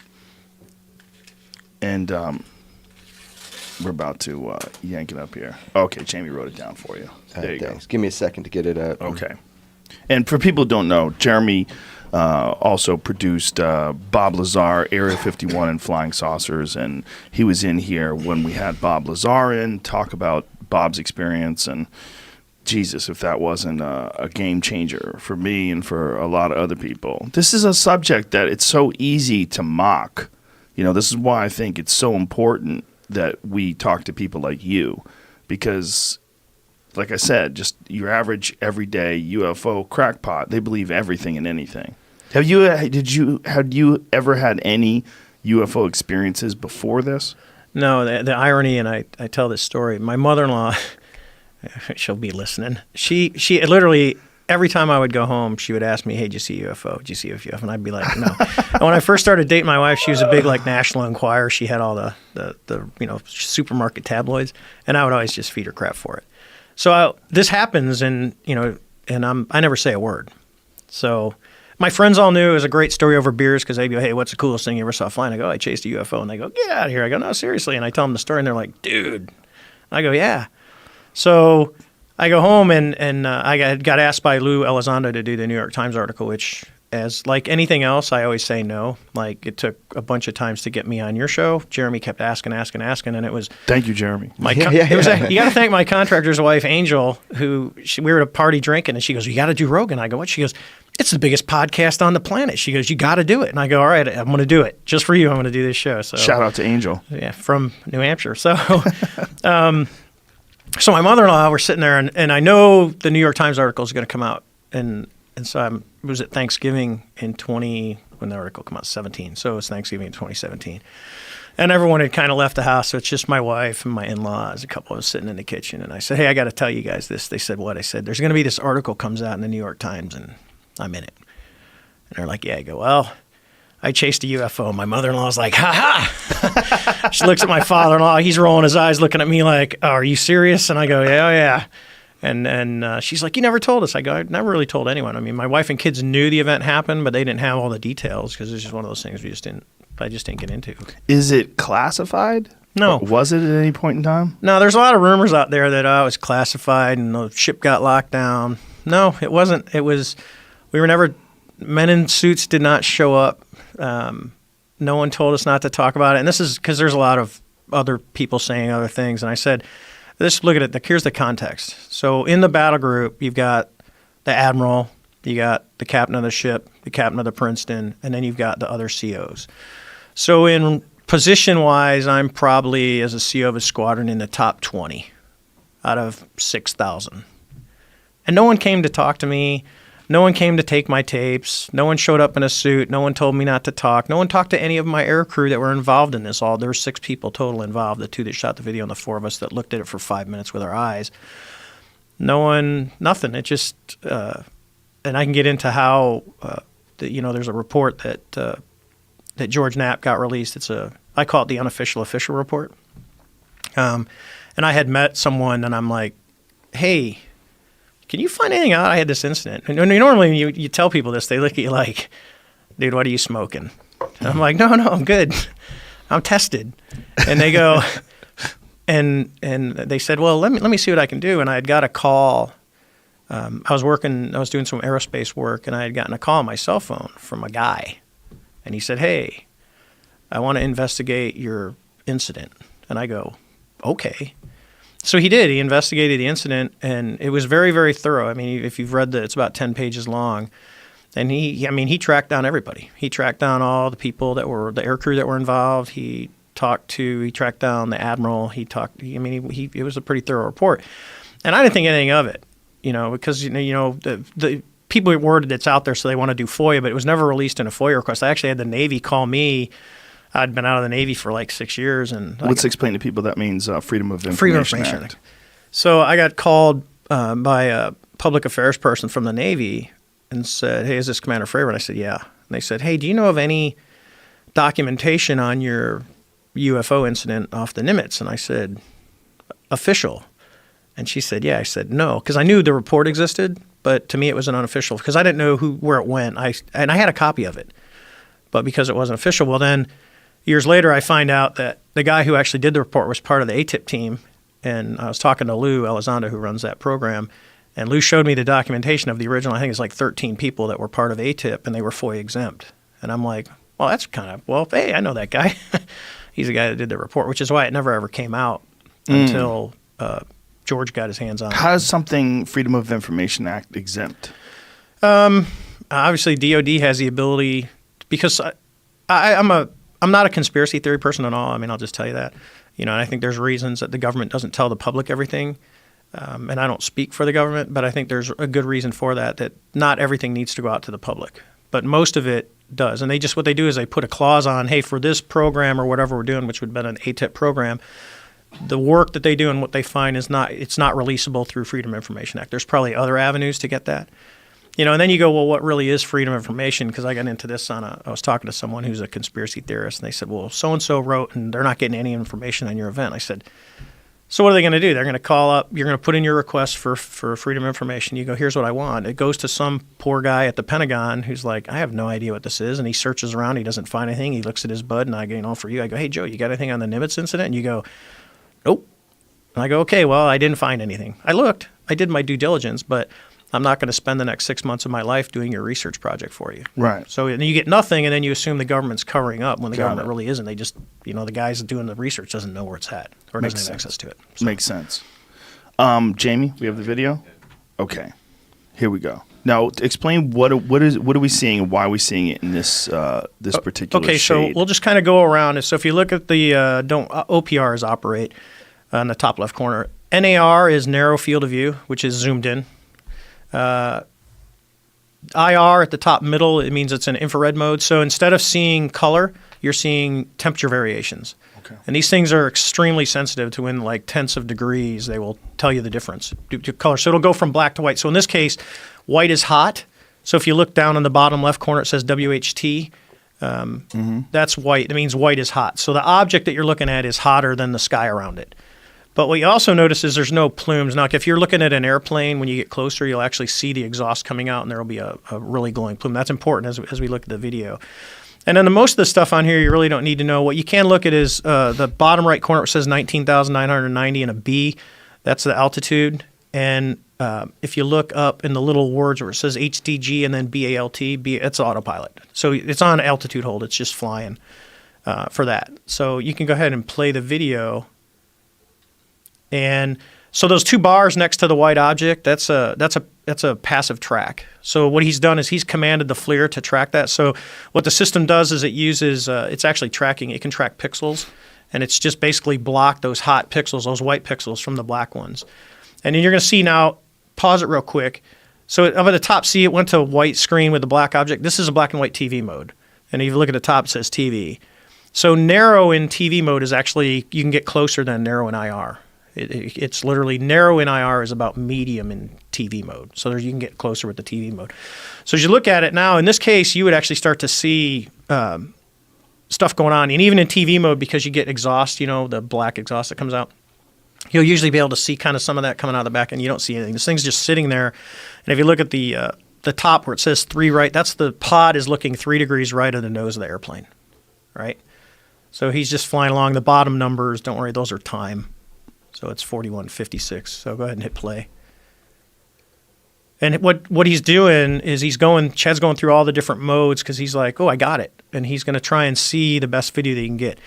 And we're about to yank it up here. Okay, Jamie wrote it down for you. There you go. Thanks. Give me a second to get it up. Okay. And for people who don't know, Jeremy also produced Bob Lazar, Area 51 and Flying Saucers, and he was in here when we had Bob Lazar in, talk about Bob's experience, and Jesus, if that wasn't a game changer for me and for a lot of other people. This is a subject that it's so easy to mock. You know, this is why I think it's so important that we talk to people like you, because like I said, just your average everyday UFO crackpot, they believe everything and anything. Had you ever had any UFO experiences before this? No, the irony, and I tell this story. My mother-in-law, she'll be listening. She literally, every time I would go home, she would ask me, "Hey, did you see a UFO? Did you see a UFO?" And I'd be like, "No." And when I first started dating my wife, she was a big National Enquirer. She had all the supermarket tabloids, and I would always just feed her crap for it. So this happens, and I never say a word. So my friends all knew it was a great story over beers because they'd go, "Hey, what's the coolest thing you ever saw flying?" I go, "I chased a UFO," and they go, "Get out of here!" I go, "No, seriously," and I tell them the story, and they're like, "Dude," I go, "Yeah." So I go home, and I got asked by Lou Elizondo to do the New York Times article, which, as like anything else, I always say no. Like, it took a bunch of times to get me on your show. Jeremy kept asking, and it was Thank you, Jeremy. it was you got to thank my contractor's wife, Angel, who we were at a party drinking, and she goes, "You got to do Rogan." I go, "What?" She goes, "It's the biggest podcast on the planet." She goes, "You got to do it." And I go, "All right, I'm going to do it just for you. I'm going to do this show." So Shout out to Angel. yeah, from New Hampshire. So, so my mother-in-law, we're sitting there, and I know the New York Times article is going to come out, and so it was at Thanksgiving in when the article came out, 17. So it was Thanksgiving in 2017. And everyone had kind of left the house, so it's just my wife and my in-laws, a couple of us sitting in the kitchen. And I said, "Hey, I got to tell you guys this." They said, "What?" I said, "There's going to be this article comes out in the New York Times, and I'm in it." And they're like, "Yeah." I go, "Well, I chased a UFO." My mother-in-law's like, "Ha ha." She looks at my father-in-law. He's rolling his eyes, looking at me like, "Oh, are you serious?" And I go, "Yeah, oh, yeah." And she's like, "You never told us." I go, "I never really told anyone." I mean, my wife and kids knew the event happened, but they didn't have all the details because it's just one of those things I just didn't get into. Is it classified? No. Or was it at any point in time? No, there's a lot of rumors out there that it was classified and the ship got locked down. No, it wasn't. We were never, men in suits did not show up. No one told us not to talk about it. And this is because there's a lot of other people saying other things. And I said, look at it. Here's the context. So in the battle group, you've got the admiral, you got the captain of the ship, the captain of the Princeton, and then you've got the other COs. So in position-wise, I'm probably, as a CO of a squadron, in the top 20 out of 6,000. And no one came to talk to me. No one came to take my tapes. No one showed up in a suit. No one told me not to talk. No one talked to any of my air crew that were involved in this. There were 6 people total involved, the 2 that shot the video and the 4 of us that looked at it for 5 minutes with our eyes. No one, nothing. It just, and I can get into how, there's a report that George Knapp got released. I call it the unofficial official report. And I had met someone, and I'm like, hey, can you find anything out? I had this incident. And normally you tell people this, they look at you like, dude, what are you smoking? And I'm like, no, I'm good. I'm tested. And they go, and they said, well, let me see what I can do. And I had got a call. I was doing some aerospace work, and I had gotten a call on my cell phone from a guy. And he said, hey, I want to investigate your incident. And I go, okay. So he did. He investigated the incident, and it was very, very thorough. I mean, if you've read it's about 10 pages long. And he tracked down everybody. He tracked down all the people that were the air crew that were involved. He tracked down the admiral. It was a pretty thorough report. And I didn't think anything of it, because the people worded it's out there, so they want to do FOIA, but it was never released in a FOIA request. I actually had the Navy call me. I'd been out of the Navy for like 6 years, and let's explain to people that means Freedom of Information, Freedom of Information Act. So I got called by a public affairs person from the Navy and said, hey, is this Commander Fravor? And I said, yeah. And they said, hey, do you know of any documentation on your UFO incident off the Nimitz? And I said, official. And she said, yeah. I said, no, because I knew the report existed, but to me it was an unofficial because I didn't know where it went. And I had a copy of it, but because it wasn't official, well then years later I find out that the guy who actually did the report was part of the ATIP team. And I was talking to Lou Elizondo, who runs that program, and Lou showed me the documentation of the original. I think it's like 13 people that were part of ATIP, and they were FOIA exempt. And I'm like, well, that's hey, I know that guy. He's the guy that did the report, which is why it never ever came out until George got his hands on it. How is something Freedom of Information Act exempt? Obviously, DOD has the ability, because I'm not a conspiracy theory person at all. I mean, I'll just tell you that. And I think there's reasons that the government doesn't tell the public everything. And I don't speak for the government, but I think there's a good reason for that not everything needs to go out to the public. But most of it does. And what they do is they put a clause on, hey, for this program or whatever we're doing, which would have been an ATIP program, the work that they do and what they find it's not releasable through Freedom of Information Act. There's probably other avenues to get that. And then you go, well, what really is freedom of information? Because I got into this I was talking to someone who's a conspiracy theorist, and they said, well, so-and-so wrote, and they're not getting any information on your event. I said, so what are they going to do? They're going to call up, you're going to put in your request for freedom of information. You go, here's what I want. It goes to some poor guy at the Pentagon who's like, I have no idea what this is. And he searches around. He doesn't find anything. He looks at his bud, and I go, for you. I go, hey, Joe, you got anything on the Nimitz incident? And you go, nope. And I go, okay, well, I didn't find anything. I looked. I did my due diligence, but I'm not going to spend the next 6 months of my life doing your research project for you. Right. So and you get nothing, and then you assume the government's covering up when the government really isn't. They just, the guys doing the research doesn't know where it's at or doesn't have access to it. So. Makes sense. Jamie, we have the video? Okay. Here we go. Now, explain what are we seeing and why are we seeing it in this particular Okay, shade? so we'll just kind of go around. So if you look at the OPRs operate in the top left corner. NAR is narrow field of view, which is zoomed in. IR at the top middle, it means it's in infrared mode. So instead of seeing color, you're seeing temperature variations. Okay. And these things are extremely sensitive to in like tenths of degrees. They will tell you the difference due to color. So it'll go from black to white. So in this case, white is hot. So if you look down in the bottom left corner, it says WHT. That's white. It means white is hot. So the object that you're looking at is hotter than the sky around it. But what you also notice is there's no plumes. Now, if you're looking at an airplane, when you get closer, you'll actually see the exhaust coming out, and there will be a really glowing plume. That's important as we look at the video. And then most of the stuff on here you really don't need to know. What you can look at is the bottom right corner, it says 19,990 and a B. That's the altitude. And if you look up in the little words where it says HDG and then BALT, it's autopilot. So it's on altitude hold. It's just flying for that. So you can go ahead and play the video. And So those two bars next to the white object, that's a passive track. So what he's done is he's commanded the FLIR to track that. So what the system does is it uses, it's actually tracking, it can track pixels, and it's just basically blocked those hot pixels, those white pixels from the black ones. And then you're going to see now, pause it real quick. So up at the top, see it went to a white screen with the black object. This is a black and white TV mode. And if you look at the top, it says TV. So narrow in TV mode is actually, you can get closer than narrow in IR. It's literally narrow in IR is about medium in TV mode. So you can get closer with the TV mode. So as you look at it now, in this case, you would actually start to see stuff going on. And even in TV mode, because you get exhaust, the black exhaust that comes out, you'll usually be able to see kind of some of that coming out of the back, and you don't see anything. This thing's just sitting there. And if you look at the top where it says 3 right, that's the pod is looking 3 degrees right of the nose of the airplane, right? So he's just flying along. The bottom numbers, don't worry, those are time. So it's 41:56. So go ahead and hit play. And what he's doing is Chad's going through all the different modes because he's like, oh, I got it. And he's going to try and see the best video that he can get.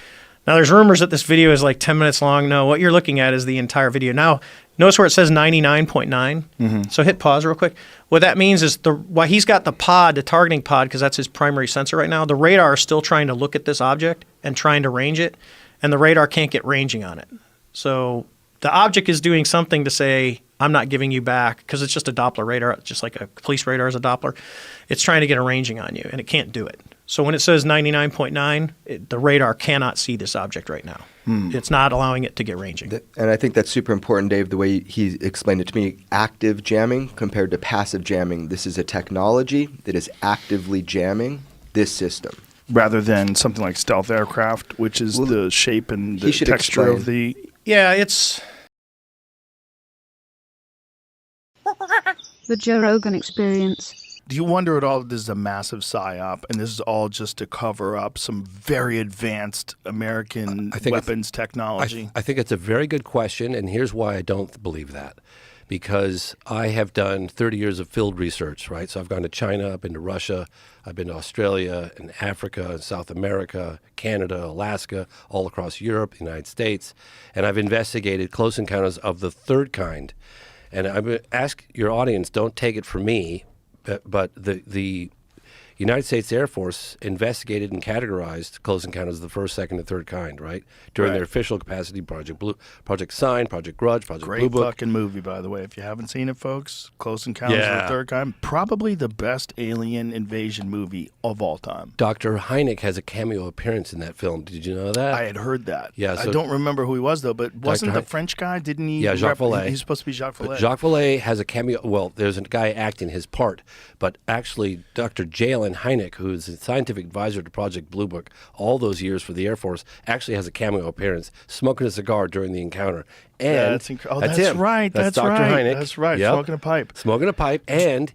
Now, there's rumors that this video is like 10 minutes long. No, what you're looking at is the entire video. Now, notice where it says 99.9. Mm-hmm. So hit pause real quick. What that means is while he's got the pod, the targeting pod, because that's his primary sensor right now, the radar is still trying to look at this object and trying to range it, and the radar can't get ranging on it. So the object is doing something to say, I'm not giving you back, because it's just a Doppler radar, just like a police radar is a Doppler. It's trying to get a ranging on you, and it can't do it. So when it says 99.9, the radar cannot see this object right now. It's not allowing it to get ranging. And I think that's super important, Dave, the way he explained it to me. Active jamming compared to passive jamming. This is a technology that is actively jamming this system. Rather than something like stealth aircraft, which is the shape and the texture of the... Yeah, it's... The Joe Rogan Experience. Do you wonder at all if this is a massive psyop and this is all just to cover up some very advanced American weapons technology? I think it's a very good question, and here's why I don't believe that. Because I have done 30 years of field research, right? So I've gone to China, I've been to Russia, I've been to Australia and Africa and South America, Canada, Alaska, all across Europe, the United States, and I've investigated close encounters of the third kind. And I would ask your audience, don't take it from me, but the United States Air Force investigated and categorized close encounters of the first, second, and third kind, right? During their official capacity, Project Sign, Project Grudge, Project Blue Book. Great fucking movie, by the way. If you haven't seen it, folks, Close Encounters of the Third Kind, probably the best alien invasion movie of all time. Dr. Hynek has a cameo appearance in that film. Did you know that? I had heard that. Yeah, I don't remember who he was, though, but wasn't the French guy, didn't he? Yeah, Jacques Vallée. He's supposed to be Jacques Vallée. Jacques Vallée has a cameo. Well, there's a guy acting his part, but actually Dr. J.L.N. Hynek, who's a scientific advisor to Project Blue Book all those years for the Air Force, actually has a cameo appearance, smoking a cigar during the encounter. And that's him. Right. That's Dr. right. Hynek. That's right. Yep. Smoking a pipe. Smoking a pipe. And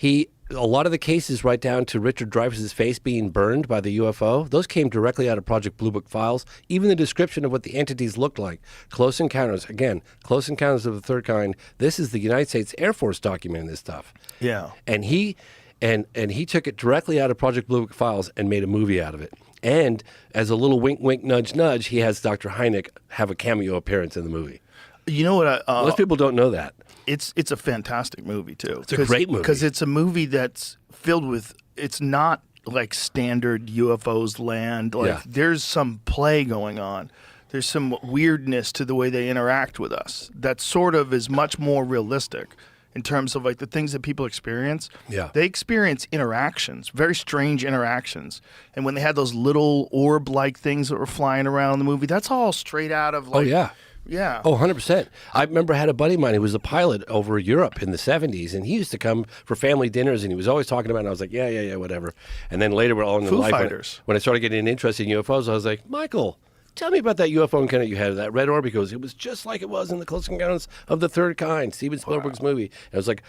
a lot of the cases right down to Richard Dreyfuss's face being burned by the UFO, those came directly out of Project Blue Book files. Even the description of what the entities looked like. Close encounters. Again, close encounters of the third kind. This is the United States Air Force documenting this stuff. Yeah. And he took it directly out of Project Blue Book files and made a movie out of it. And as a little wink, wink, nudge, nudge, he has Dr. Hynek have a cameo appearance in the movie. You know what? Most people don't know that. It's a fantastic movie, too. It's a great movie. Because it's a movie that's filled with, it's not like standard UFOs land. Like there's some play going on. There's some weirdness to the way they interact with us that sort of is much more realistic. In terms of like the things that people experience, they experience interactions, very strange interactions. And when they had those little orb-like things that were flying around in the movie, that's all straight out of like... Oh, yeah. Oh, 100%. I remember I had a buddy of mine who was a pilot over Europe in the 70s, and he used to come for family dinners, and he was always talking about it, and I was like, yeah, whatever. And then later we're all in the life. Fighters. When I started getting interested in UFOs, I was like, Michael, tell me about that UFO encounter you had, that red orb. He goes, it was just like it was in the Close Encounters of the Third Kind, Steven Spielberg's movie. And I was like,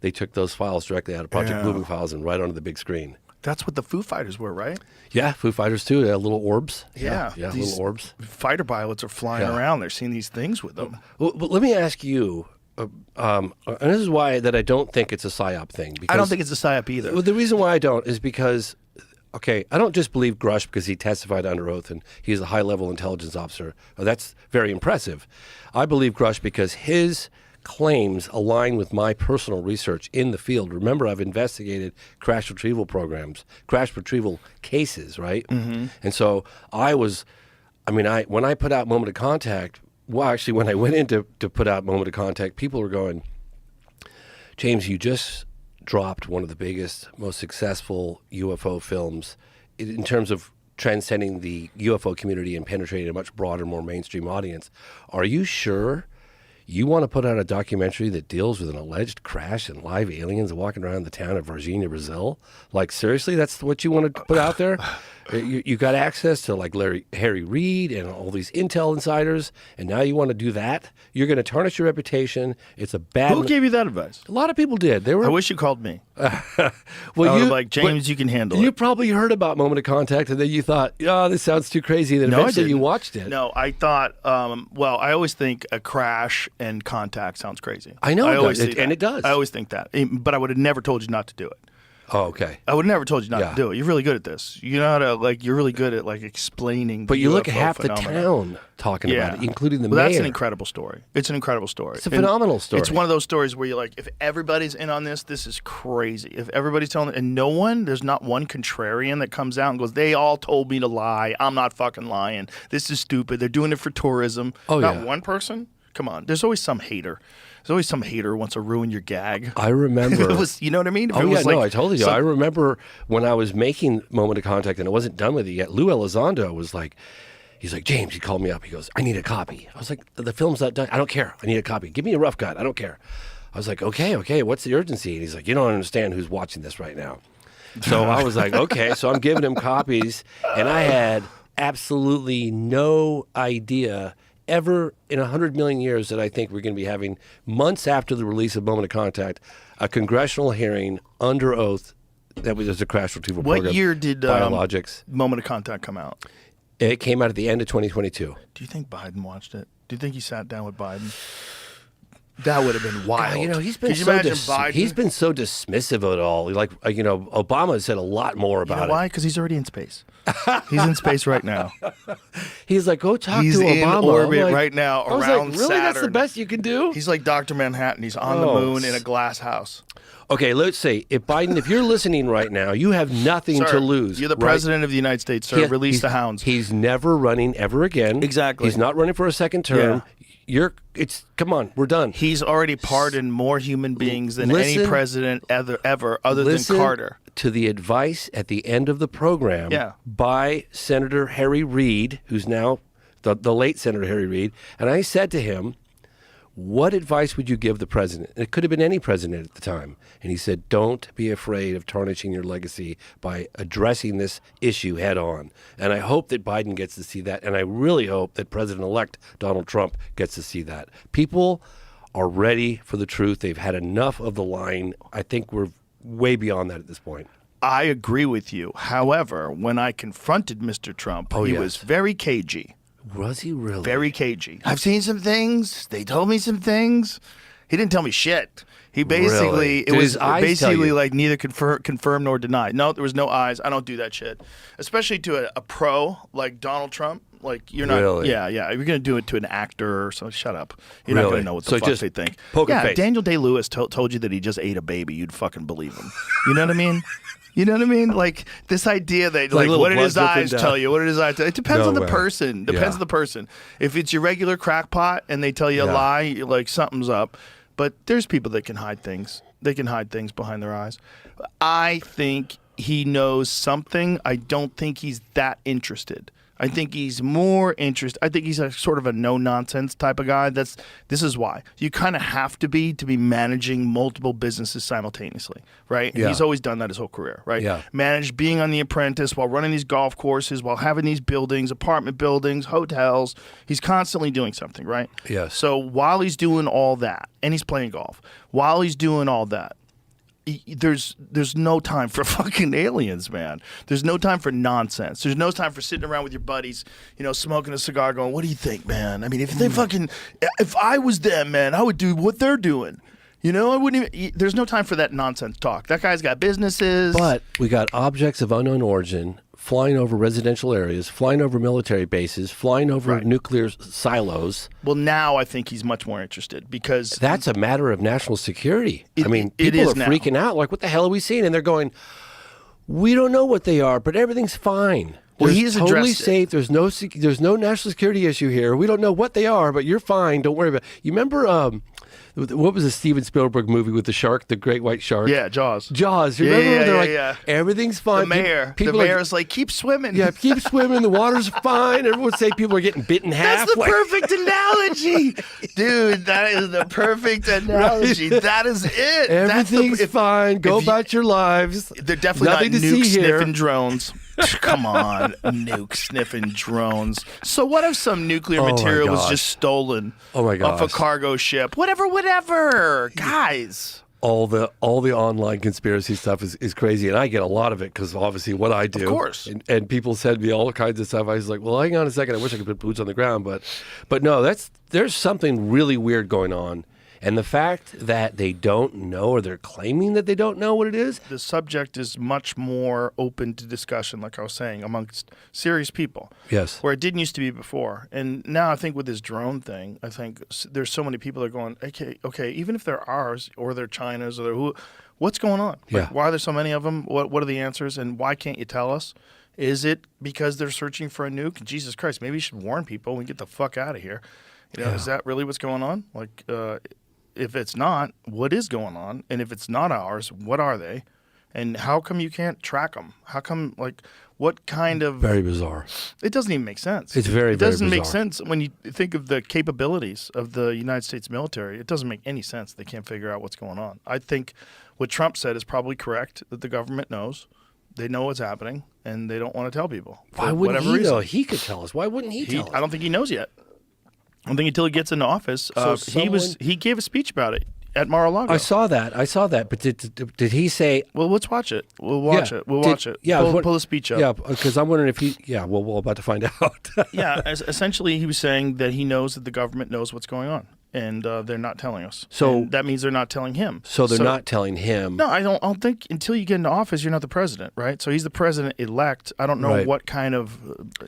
they took those files directly out of Project Blue Book files and right onto the big screen. That's what the Foo Fighters were, right? Yeah, Foo Fighters too. They had little orbs. Yeah, little orbs. Fighter pilots are flying around. They're seeing these things with them. Well, but let me ask you, and this is why that I don't think it's a PSYOP thing. Because, I don't think it's a PSYOP either. Well, the reason why I don't is because okay, I don't just believe Grush because he testified under oath and he's a high-level intelligence officer. Oh, that's very impressive. I believe Grush because his claims align with my personal research in the field. Remember, I've investigated crash retrieval programs, crash retrieval cases, right? Mm-hmm. And so when I put out Moment of Contact, well, actually, when I went in to put out Moment of Contact, people were going, James, you just dropped one of the biggest, most successful UFO films in terms of transcending the UFO community and penetrating a much broader, more mainstream audience. Are you sure you want to put out a documentary that deals with an alleged crash and live aliens walking around the town of Varginha, Brazil? Like, seriously, that's what you want to put out there? You got access to like Harry Reid and all these intel insiders, and now you want to do that? You're going to tarnish your reputation. It's a bad. Who gave you that advice? A lot of people did. They were. I wish you called me. Well, like, James, you can handle You it. probably heard about Moment of Contact, and then you thought, "Oh, this sounds too crazy." Then No, I eventually you didn't. watched it. No, I thought. Well, I always think a crash and contact sounds crazy. I know it always does, think and that. it does. I always think that, but I would have never told you not to do it. Oh, okay. I would have never told you not Yeah. to do it. You're really good at this. You know how to you're really good at explaining. But you look UFO at half phenomena. the town talking about it, including the well, mayor. that's an incredible story. It's an incredible story. It's a phenomenal story. It's one of those stories where you're like, if everybody's in on this, this is crazy. If everybody's telling it, and there's not one contrarian that comes out and goes, they all told me to lie. I'm not fucking lying. This is stupid. They're doing it for tourism. Oh, not yeah. one person. Come on. There's always some hater. There's always some hater who wants to ruin your gag. I remember. If it was, you know what I mean? If Oh, it yeah, was no, I totally do. some- I remember when I was making Moment of Contact and I wasn't done with it yet, Lou Elizondo was like, he's like, James, he called me up. He goes, I need a copy. I was like, the film's not done. I don't care. I need a copy. Give me a rough cut. I don't care. I was like, okay, what's the urgency? And he's like, you don't understand who's watching this right now. So I was like, okay. So I'm giving him copies, and I had absolutely no idea ever in 100 million years that I think we're going to be having, months after the release of Moment of Contact, a congressional hearing under oath that was a crash retrieval What program. year did Biologics? Moment of Contact come out? It came out at the end of 2022. Do you think Biden watched it? Do you think he sat down with Biden? That would have been wild. You know, he's been Could you so imagine Biden? he's been so dismissive of it all. Like, Obama said a lot more You about know why? Because he's already in space. He's in space right now. it. He's like, go talk He's to in Obama. orbit I'm like- right now I was around like, really? That's the Saturn. best you can do? He's like Dr. Manhattan. He's on the Oh. moon in a glass house. Okay, let's say if Biden, if you're listening right now, you have nothing Sir, to lose. You're the right? president of the United States, sir. Release he's- the hounds. He's never running ever again. Exactly. He's not running for a second term. Come on, we're done. He's already pardoned more human beings than any Listen- president ever other Listen than Carter. to the advice at the end of the program Yeah. by Senator Harry Reid, who's now the late Senator Harry Reid. And I said to him, what advice would you give the president? And it could have been any president at the time. And he said, don't be afraid of tarnishing your legacy by addressing this issue head on. And I hope that Biden gets to see that. And I really hope that President-elect Donald Trump gets to see that. People are ready for the truth. They've had enough of the lying. I think we're way beyond that at this point. I agree with you. However, when I confronted Mr. Trump, he yes. was very cagey. Was he really? Very cagey. I've seen some things. They told me some things. He didn't tell me shit. He basically, Really? it Did was his eyes tell basically you? like neither confirm nor deny. No, there was no eyes. I don't do that shit. Especially to a pro like Donald Trump. Like, you're not. Really? Yeah. If you're going to do it to an actor or so, shut up. You're not going Really? to know what the So fuck just they think. poker yeah, face. Daniel Day-Lewis told you that he just ate a baby. You'd fucking believe him. You know what I mean? You know what I mean? Like, this idea that, like, little what did blood his dripping eyes down. tell you? What did his eyes tell you? It depends No on the way. person. Depends Yeah. on the person. If it's your regular crackpot and they tell you a Yeah. lie, you're like, something's up. But there's people that can hide things. They can hide things behind their eyes. I think he knows something. I don't think he's that interested. I think he's more interested. I think he's a sort of a no-nonsense type of guy. This is why. You kind of have to be managing multiple businesses simultaneously, right? And Yeah. he's always done that his whole career, right? Yeah. Managed being on The Apprentice while running these golf courses, while having these buildings, apartment buildings, hotels. He's constantly doing something, right? Yes. So while he's doing all that, and he's playing golf, while he's doing all that, there's no time for fucking aliens, man. There's no time for nonsense. There's no time for sitting around with your buddies, smoking a cigar going, what do you think, man? I mean, if I was them, man, I would do what they're doing. You know, I wouldn't even. There's no time for that nonsense talk. That guy's got businesses. But we got objects of unknown origin flying over residential areas, flying over military bases, flying over nuclear silos. Well, now I think he's much more interested because That's a matter of national security. It- I mean, it people is are now. freaking out. Like, what the hell are we seeing? And they're going, we don't know what they are, but everything's fine. Well, There's he's totally addressed it. safe. There's no national security issue here. We don't know what they are, but you're fine. Don't worry about it. You remember what was the Steven Spielberg movie with the shark, the great white shark? yeah, Jaws. Jaws. You Yeah, remember? yeah, They're yeah, like, yeah. everything's fine. The mayor. People the are- mayor's like, keep swimming. yeah, keep swimming. The water's fine. Everyone would say people are getting bit in half. That's the Like- perfect analogy, dude. That is the perfect analogy. That is it. Everything's fine. Go if you- about your lives. They're definitely Nothing not to see nuke here. sniffing drones. Come on, nuke sniffing drones. So what if some nuclear Oh my material was gosh. just stolen Oh my off a gosh. cargo ship? Whatever, guys. All the online conspiracy stuff is crazy, and I get a lot of it because obviously what I do. Of course. And people send me all kinds of stuff. I was like, well, hang on a second. I wish I could put boots on the ground, but no, there's something really weird going on, and the fact that they don't know or they're claiming that they don't know what it is. The subject is much more open to discussion, like I was saying, amongst serious people. Yes. Where it didn't used to be before. And now I think with this drone thing, I think there's so many people that are going, okay, even if they're ours or they're China's or they're who, what's going on? Like, Yeah. why are there so many of them? What are the answers? And why can't you tell us? Is it because they're searching for a nuke? Jesus Christ, maybe you should warn people and get the fuck out of here. You know, is that really what's going on? Like, if it's not, what is going on? And if it's not ours, what are they? And how come you can't track them? How come, like, what kind of... Very bizarre. It doesn't even make sense. It's very, It doesn't very make bizarre. sense when you think of the capabilities of the United States military. It doesn't make any sense. They can't figure out what's going on. I think what Trump said is probably correct, that the government knows. They know what's happening, and they don't want to tell people. Why for wouldn't whatever he reason. know? He could tell us. Why wouldn't he tell us? I don't think he knows yet. I don't think until he gets into office. So He gave a speech about it at Mar-a-Lago. I saw that. But did he say? Well, let's watch it. We'll watch it. We'll did- watch it. Yeah, Pull a speech up. Yeah, because I'm wondering if he. Yeah, well, we're about to find out. Yeah, essentially, he was saying that he knows that the government knows what's going on, and they're not telling us. So- And that means they're not telling him. So they're not telling him. No, I don't think until you get into office, you're not the president, right? So he's the president elect. I don't know Right. what kind of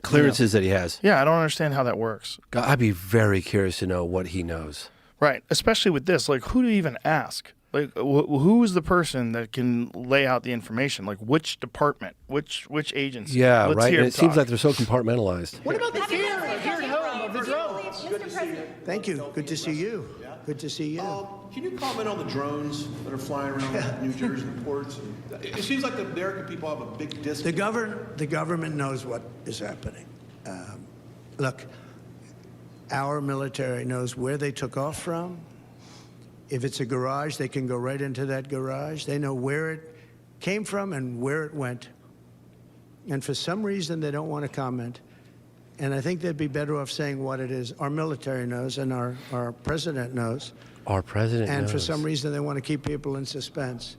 Clearances that he has. Yeah, I don't understand how that works. God, I'd be very curious to know what he knows. Right, especially with this. Like, who do you even ask? Like, who is the person that can lay out the information? Like, which department, which agency? Yeah, Let's right. hear And him it seems talk. like they're so compartmentalized. What about the fear here at home of the drones? Thank you. Good to see you. Good to see you. Can you comment on the drones that are flying around New Jersey and ports? It seems like the American people have a big The disconnect. government knows what is happening. Look, our military knows where they took off from. If it's a garage, they can go right into that garage. They know where it came from and where it went. And for some reason, they don't want to comment. And I think they'd be better off saying what it is. Our military knows and our president knows. Our president And knows. for some reason, they want to keep people in suspense.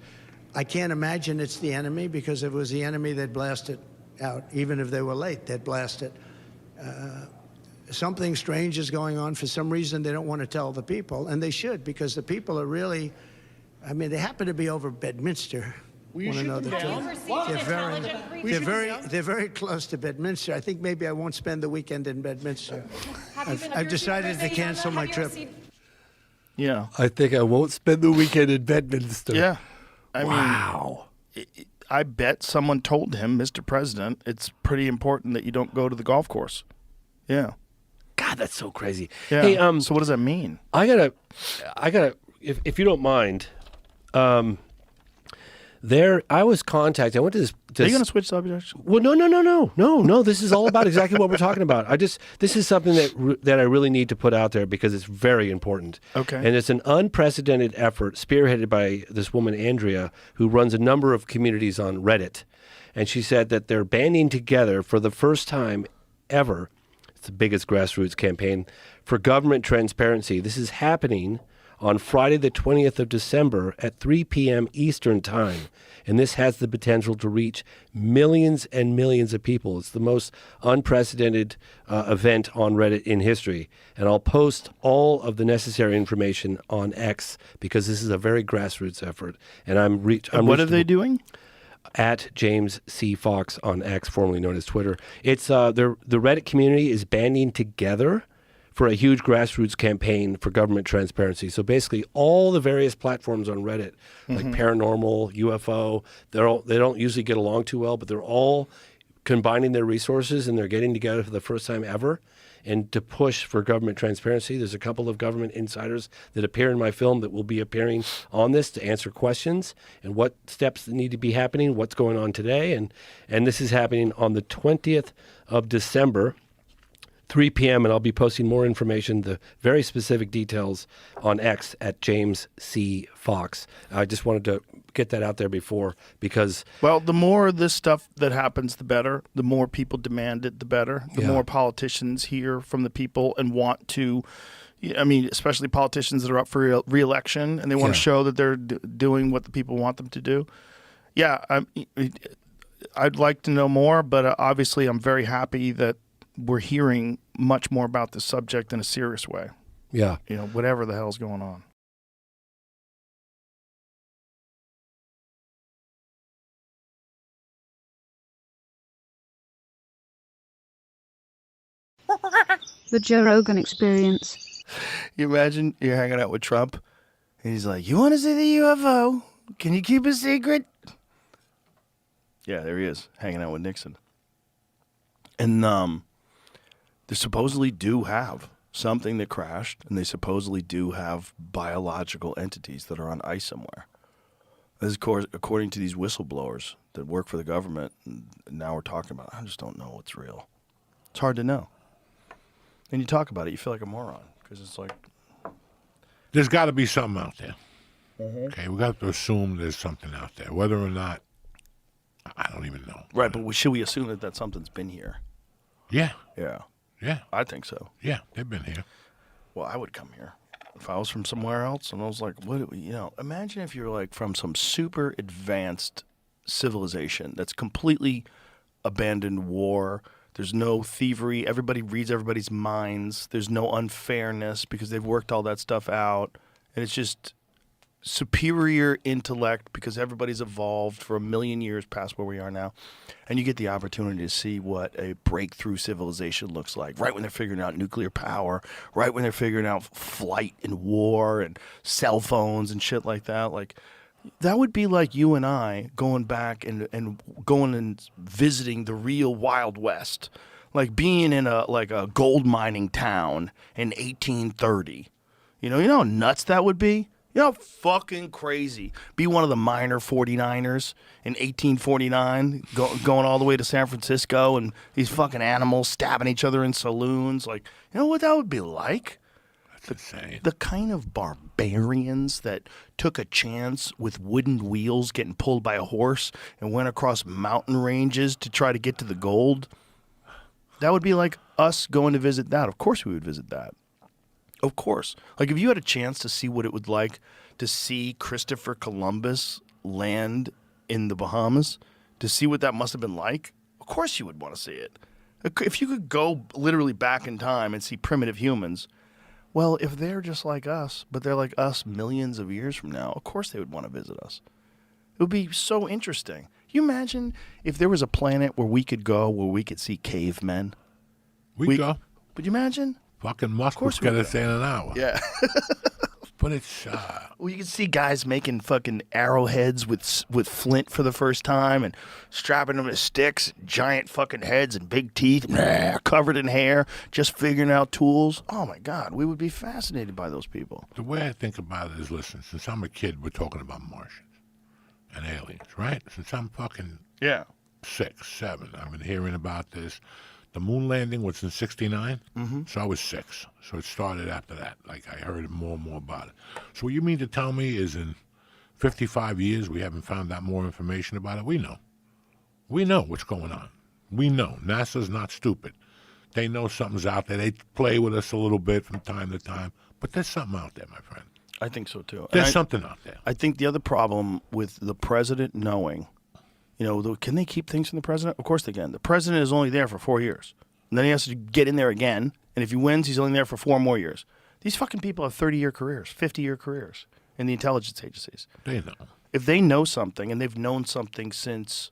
I can't imagine it's the enemy, because if it was the enemy, they'd blast it out. Even if they were late, they'd blast it. Something strange is going on. For some reason, they don't want to tell the people, and they should, because the people are really, I mean, they happen to be over Bedminster. Will you Want to shoot know them the down? truth. They're very close to Bedminster. I think maybe I won't spend the weekend in Bedminster. I've decided to cancel my trip. Yeah. I think I won't spend the weekend in Bedminster. Yeah. I Wow. mean, I bet someone told him, Mr. President, it's pretty important that you don't go to the golf course. Yeah. God, that's so crazy. Yeah. Hey, so what does that mean? I gotta, if you don't mind, I was contacted. I went to this. Are you going to switch subjects? Well, no. This is all about exactly what we're talking about. This is something that I really need to put out there because it's very important. Okay. And it's an unprecedented effort spearheaded by this woman, Andrea, who runs a number of communities on Reddit. And she said that they're banding together for the first time ever. It's the biggest grassroots campaign for government transparency. This is happening on Friday the 20th of December at 3 p.m. Eastern Time. And this has the potential to reach millions and millions of people. It's the most unprecedented event on Reddit in history. And I'll post all of the necessary information on X because this is a very grassroots effort. And what are they doing? At James C. Fox on X, formerly known as Twitter. It's the Reddit community is banding together for a huge grassroots campaign for government transparency. So basically, all the various platforms on Reddit, like paranormal, UFO, they don't usually get along too well, but they're all combining their resources and they're getting together for the first time ever and to push for government transparency. There's a couple of government insiders that appear in my film that will be appearing on this to answer questions and what steps need to be happening, what's going on today. And this is happening on the 20th of December, 3 p.m., and I'll be posting more information, the very specific details on X at James C. Fox. I just wanted to get that out there before because... Well, the more of this stuff that happens, the better. The more people demand it, the better. The more politicians hear from the people and want to... I mean, especially politicians that are up for re-election and they want to show that they're doing what the people want them to do. Yeah, I'd like to know more, but obviously I'm very happy that we're hearing much more about this subject in a serious way. Yeah. You know, whatever the hell's going on. The Joe Rogan Experience. You imagine you're hanging out with Trump and he's like, "You want to see the UFO? Can you keep a secret?" Yeah, there he is, hanging out with Nixon. And they supposedly do have something that crashed, and they supposedly do have biological entities that are on ice somewhere. This is according to these whistleblowers that work for the government, and now we're talking about it. I just don't know what's real. It's hard to know. And you talk about it, you feel like a moron, because it's like... There's got to be something out there. Okay, we got to assume there's something out there. Whether or not, I don't even know. Right, but should we assume that something's been here? Yeah. Yeah. Yeah. I think so. Yeah, they've been here. Well, I would come here if I was from somewhere else, and I was like, what? You know, imagine if you're like from some super advanced civilization that's completely abandoned war. There's no thievery. Everybody reads everybody's minds. There's no unfairness because they've worked all that stuff out, and it's just superior intellect because everybody's evolved for 1,000,000 years past where we are now. And you get the opportunity to see what a breakthrough civilization looks like, right when they're figuring out nuclear power, right when they're figuring out flight and war and cell phones and shit like that. Like, that would be like you and I going back and going and visiting the real Wild West, like being in a gold mining town in 1830. You know how nuts that would be? You know how fucking crazy. Be one of the minor 49ers in 1849, going all the way to San Francisco, and these fucking animals stabbing each other in saloons. Like, you know what that would be like? That's insane. The kind of barbarians that took a chance with wooden wheels getting pulled by a horse and went across mountain ranges to try to get to the gold. That would be like us going to visit that. Of course we would visit that. Of course. Like, if you had a chance to see what it would like to see Christopher Columbus land in the Bahamas, to see what that must have been like, of course you would want to see it. If you could go literally back in time and see primitive humans, well, if they're just like us, but they're like us millions of years from now, of course they would want to visit us. It would be so interesting. You imagine if there was a planet where we could go where we could see cavemen? We go. Would you imagine? Fucking Musk would get us in an hour. Yeah. But it's... Well, you can see guys making fucking arrowheads with flint for the first time and strapping them to sticks, giant fucking heads and big teeth, covered in hair, just figuring out tools. Oh, my God. We would be fascinated by those people. The way I think about it is, listen, since I'm a kid, we're talking about Martians and aliens, right? Since I'm fucking 6, 7, I've been hearing about this. The moon landing was in 69, so I was 6. So it started after that. Like, I heard more and more about it. So what you mean to tell me is in 55 years we haven't found out more information about it? We know. We know what's going on. We know. NASA's not stupid. They know something's out there. They play with us a little bit from time to time. But there's something out there, my friend. I think so too. There's something out there. I think the other problem with the president knowing, can they keep things from the president? Of course they can. The president is only there for 4 years. And then he has to get in there again. And if he wins, he's only there for 4 more years. These fucking people have 30-year careers, 50-year careers in the intelligence agencies. They know. If they know something, and they've known something since,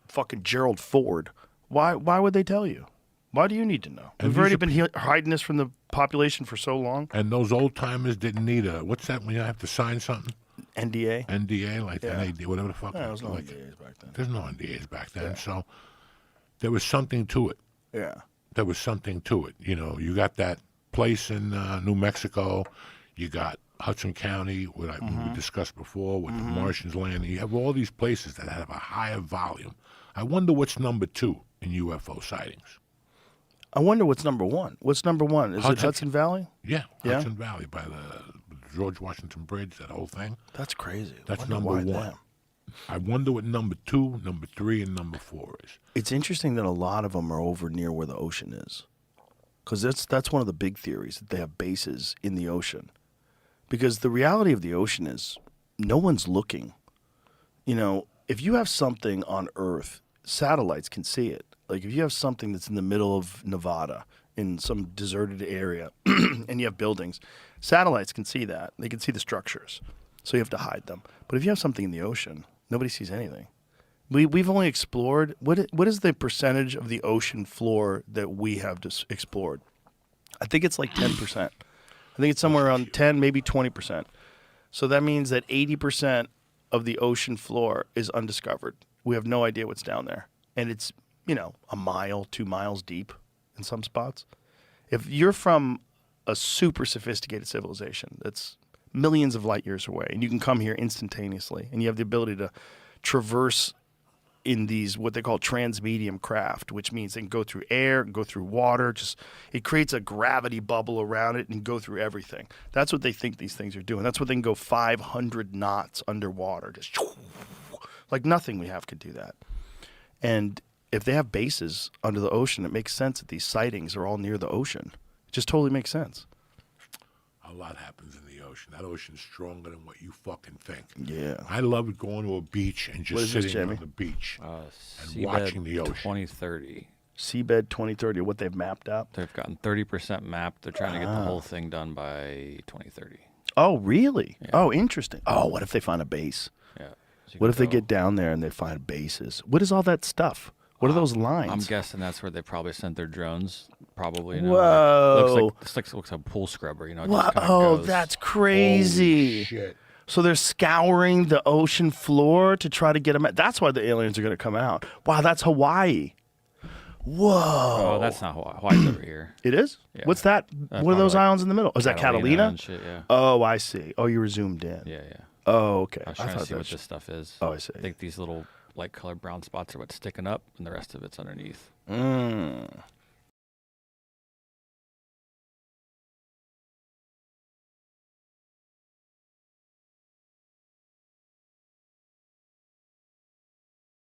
fucking Gerald Ford, why would they tell you? Why do you need to know? And We've already been hiding this from the population for so long. And those old timers didn't need what's that when you have to sign something? NDA? NDA, like NAD, whatever the fuck. Yeah, there was no like, NDAs back then. There's no NDAs back then. Yeah. So there was something to it. Yeah. There was something to it. You got that place in New Mexico. You got Hudson County, what we discussed before, with the Martians landing. You have all these places that have a higher volume. I wonder what's number 2 in UFO sightings. I wonder what's number 1. What's number 1? Is it Hudson Valley? Yeah, Hudson Valley by the George Washington Bridge, that whole thing. That's crazy. That's number 1. Them. I wonder what number 2, number 3, and number 4 is. It's interesting that a lot of them are over near where the ocean is. Because that's one of the big theories, that they have bases in the ocean. Because the reality of the ocean is no one's looking. If you have something on Earth, satellites can see it. Like if you have something that's in the middle of Nevada, in some deserted area, and you have buildings, satellites can see that. They can see the structures. So you have to hide them. But if you have something in the ocean, nobody sees anything. We've only explored, what is the percentage of the ocean floor that we have just explored? I think it's like 10%. I think it's somewhere around 10, maybe 20%. So that means that 80% of the ocean floor is undiscovered. We have no idea what's down there. And it's, a mile, 2 miles deep in some spots. If you're from a super sophisticated civilization that's millions of light years away, and you can come here instantaneously, and you have the ability to traverse in these what they call transmedium craft, which means they can go through air, go through water. It creates a gravity bubble around it and go through everything. That's what they think these things are doing. That's what they can go 500 knots underwater, just like nothing we have could do that. And if they have bases under the ocean, it makes sense that these sightings are all near the ocean. It just totally makes sense. A lot happens in the ocean. That ocean's stronger than what you fucking think. Yeah. I love going to a beach and just sitting on the beach and watching the ocean. 2030. Seabed 2030, what they've mapped out? They've gotten 30% mapped. They're trying to get the whole thing done by 2030. Oh, really? Yeah. Oh, interesting. Oh, what if they find a base? Yeah. So what if they get down there and they find bases? What is all that stuff? What are those lines? I'm guessing that's where they probably sent their drones. Probably. Whoa. Looks like a pool scrubber. It Whoa, just goes. That's crazy. Holy shit. So they're scouring the ocean floor to try to get them. That's why the aliens are going to come out. Wow, that's Hawaii. Whoa. Oh, that's not Hawaii. Hawaii's over here. It is? Yeah. What's that? What are those islands in the middle? Oh, is that Catalina? And shit, yeah. Oh, I see. Oh, you were zoomed in. Yeah. Oh, okay. I was trying to see what this stuff is. Oh, I see. I think these little light colored brown spots are what's sticking up, and the rest of it's underneath.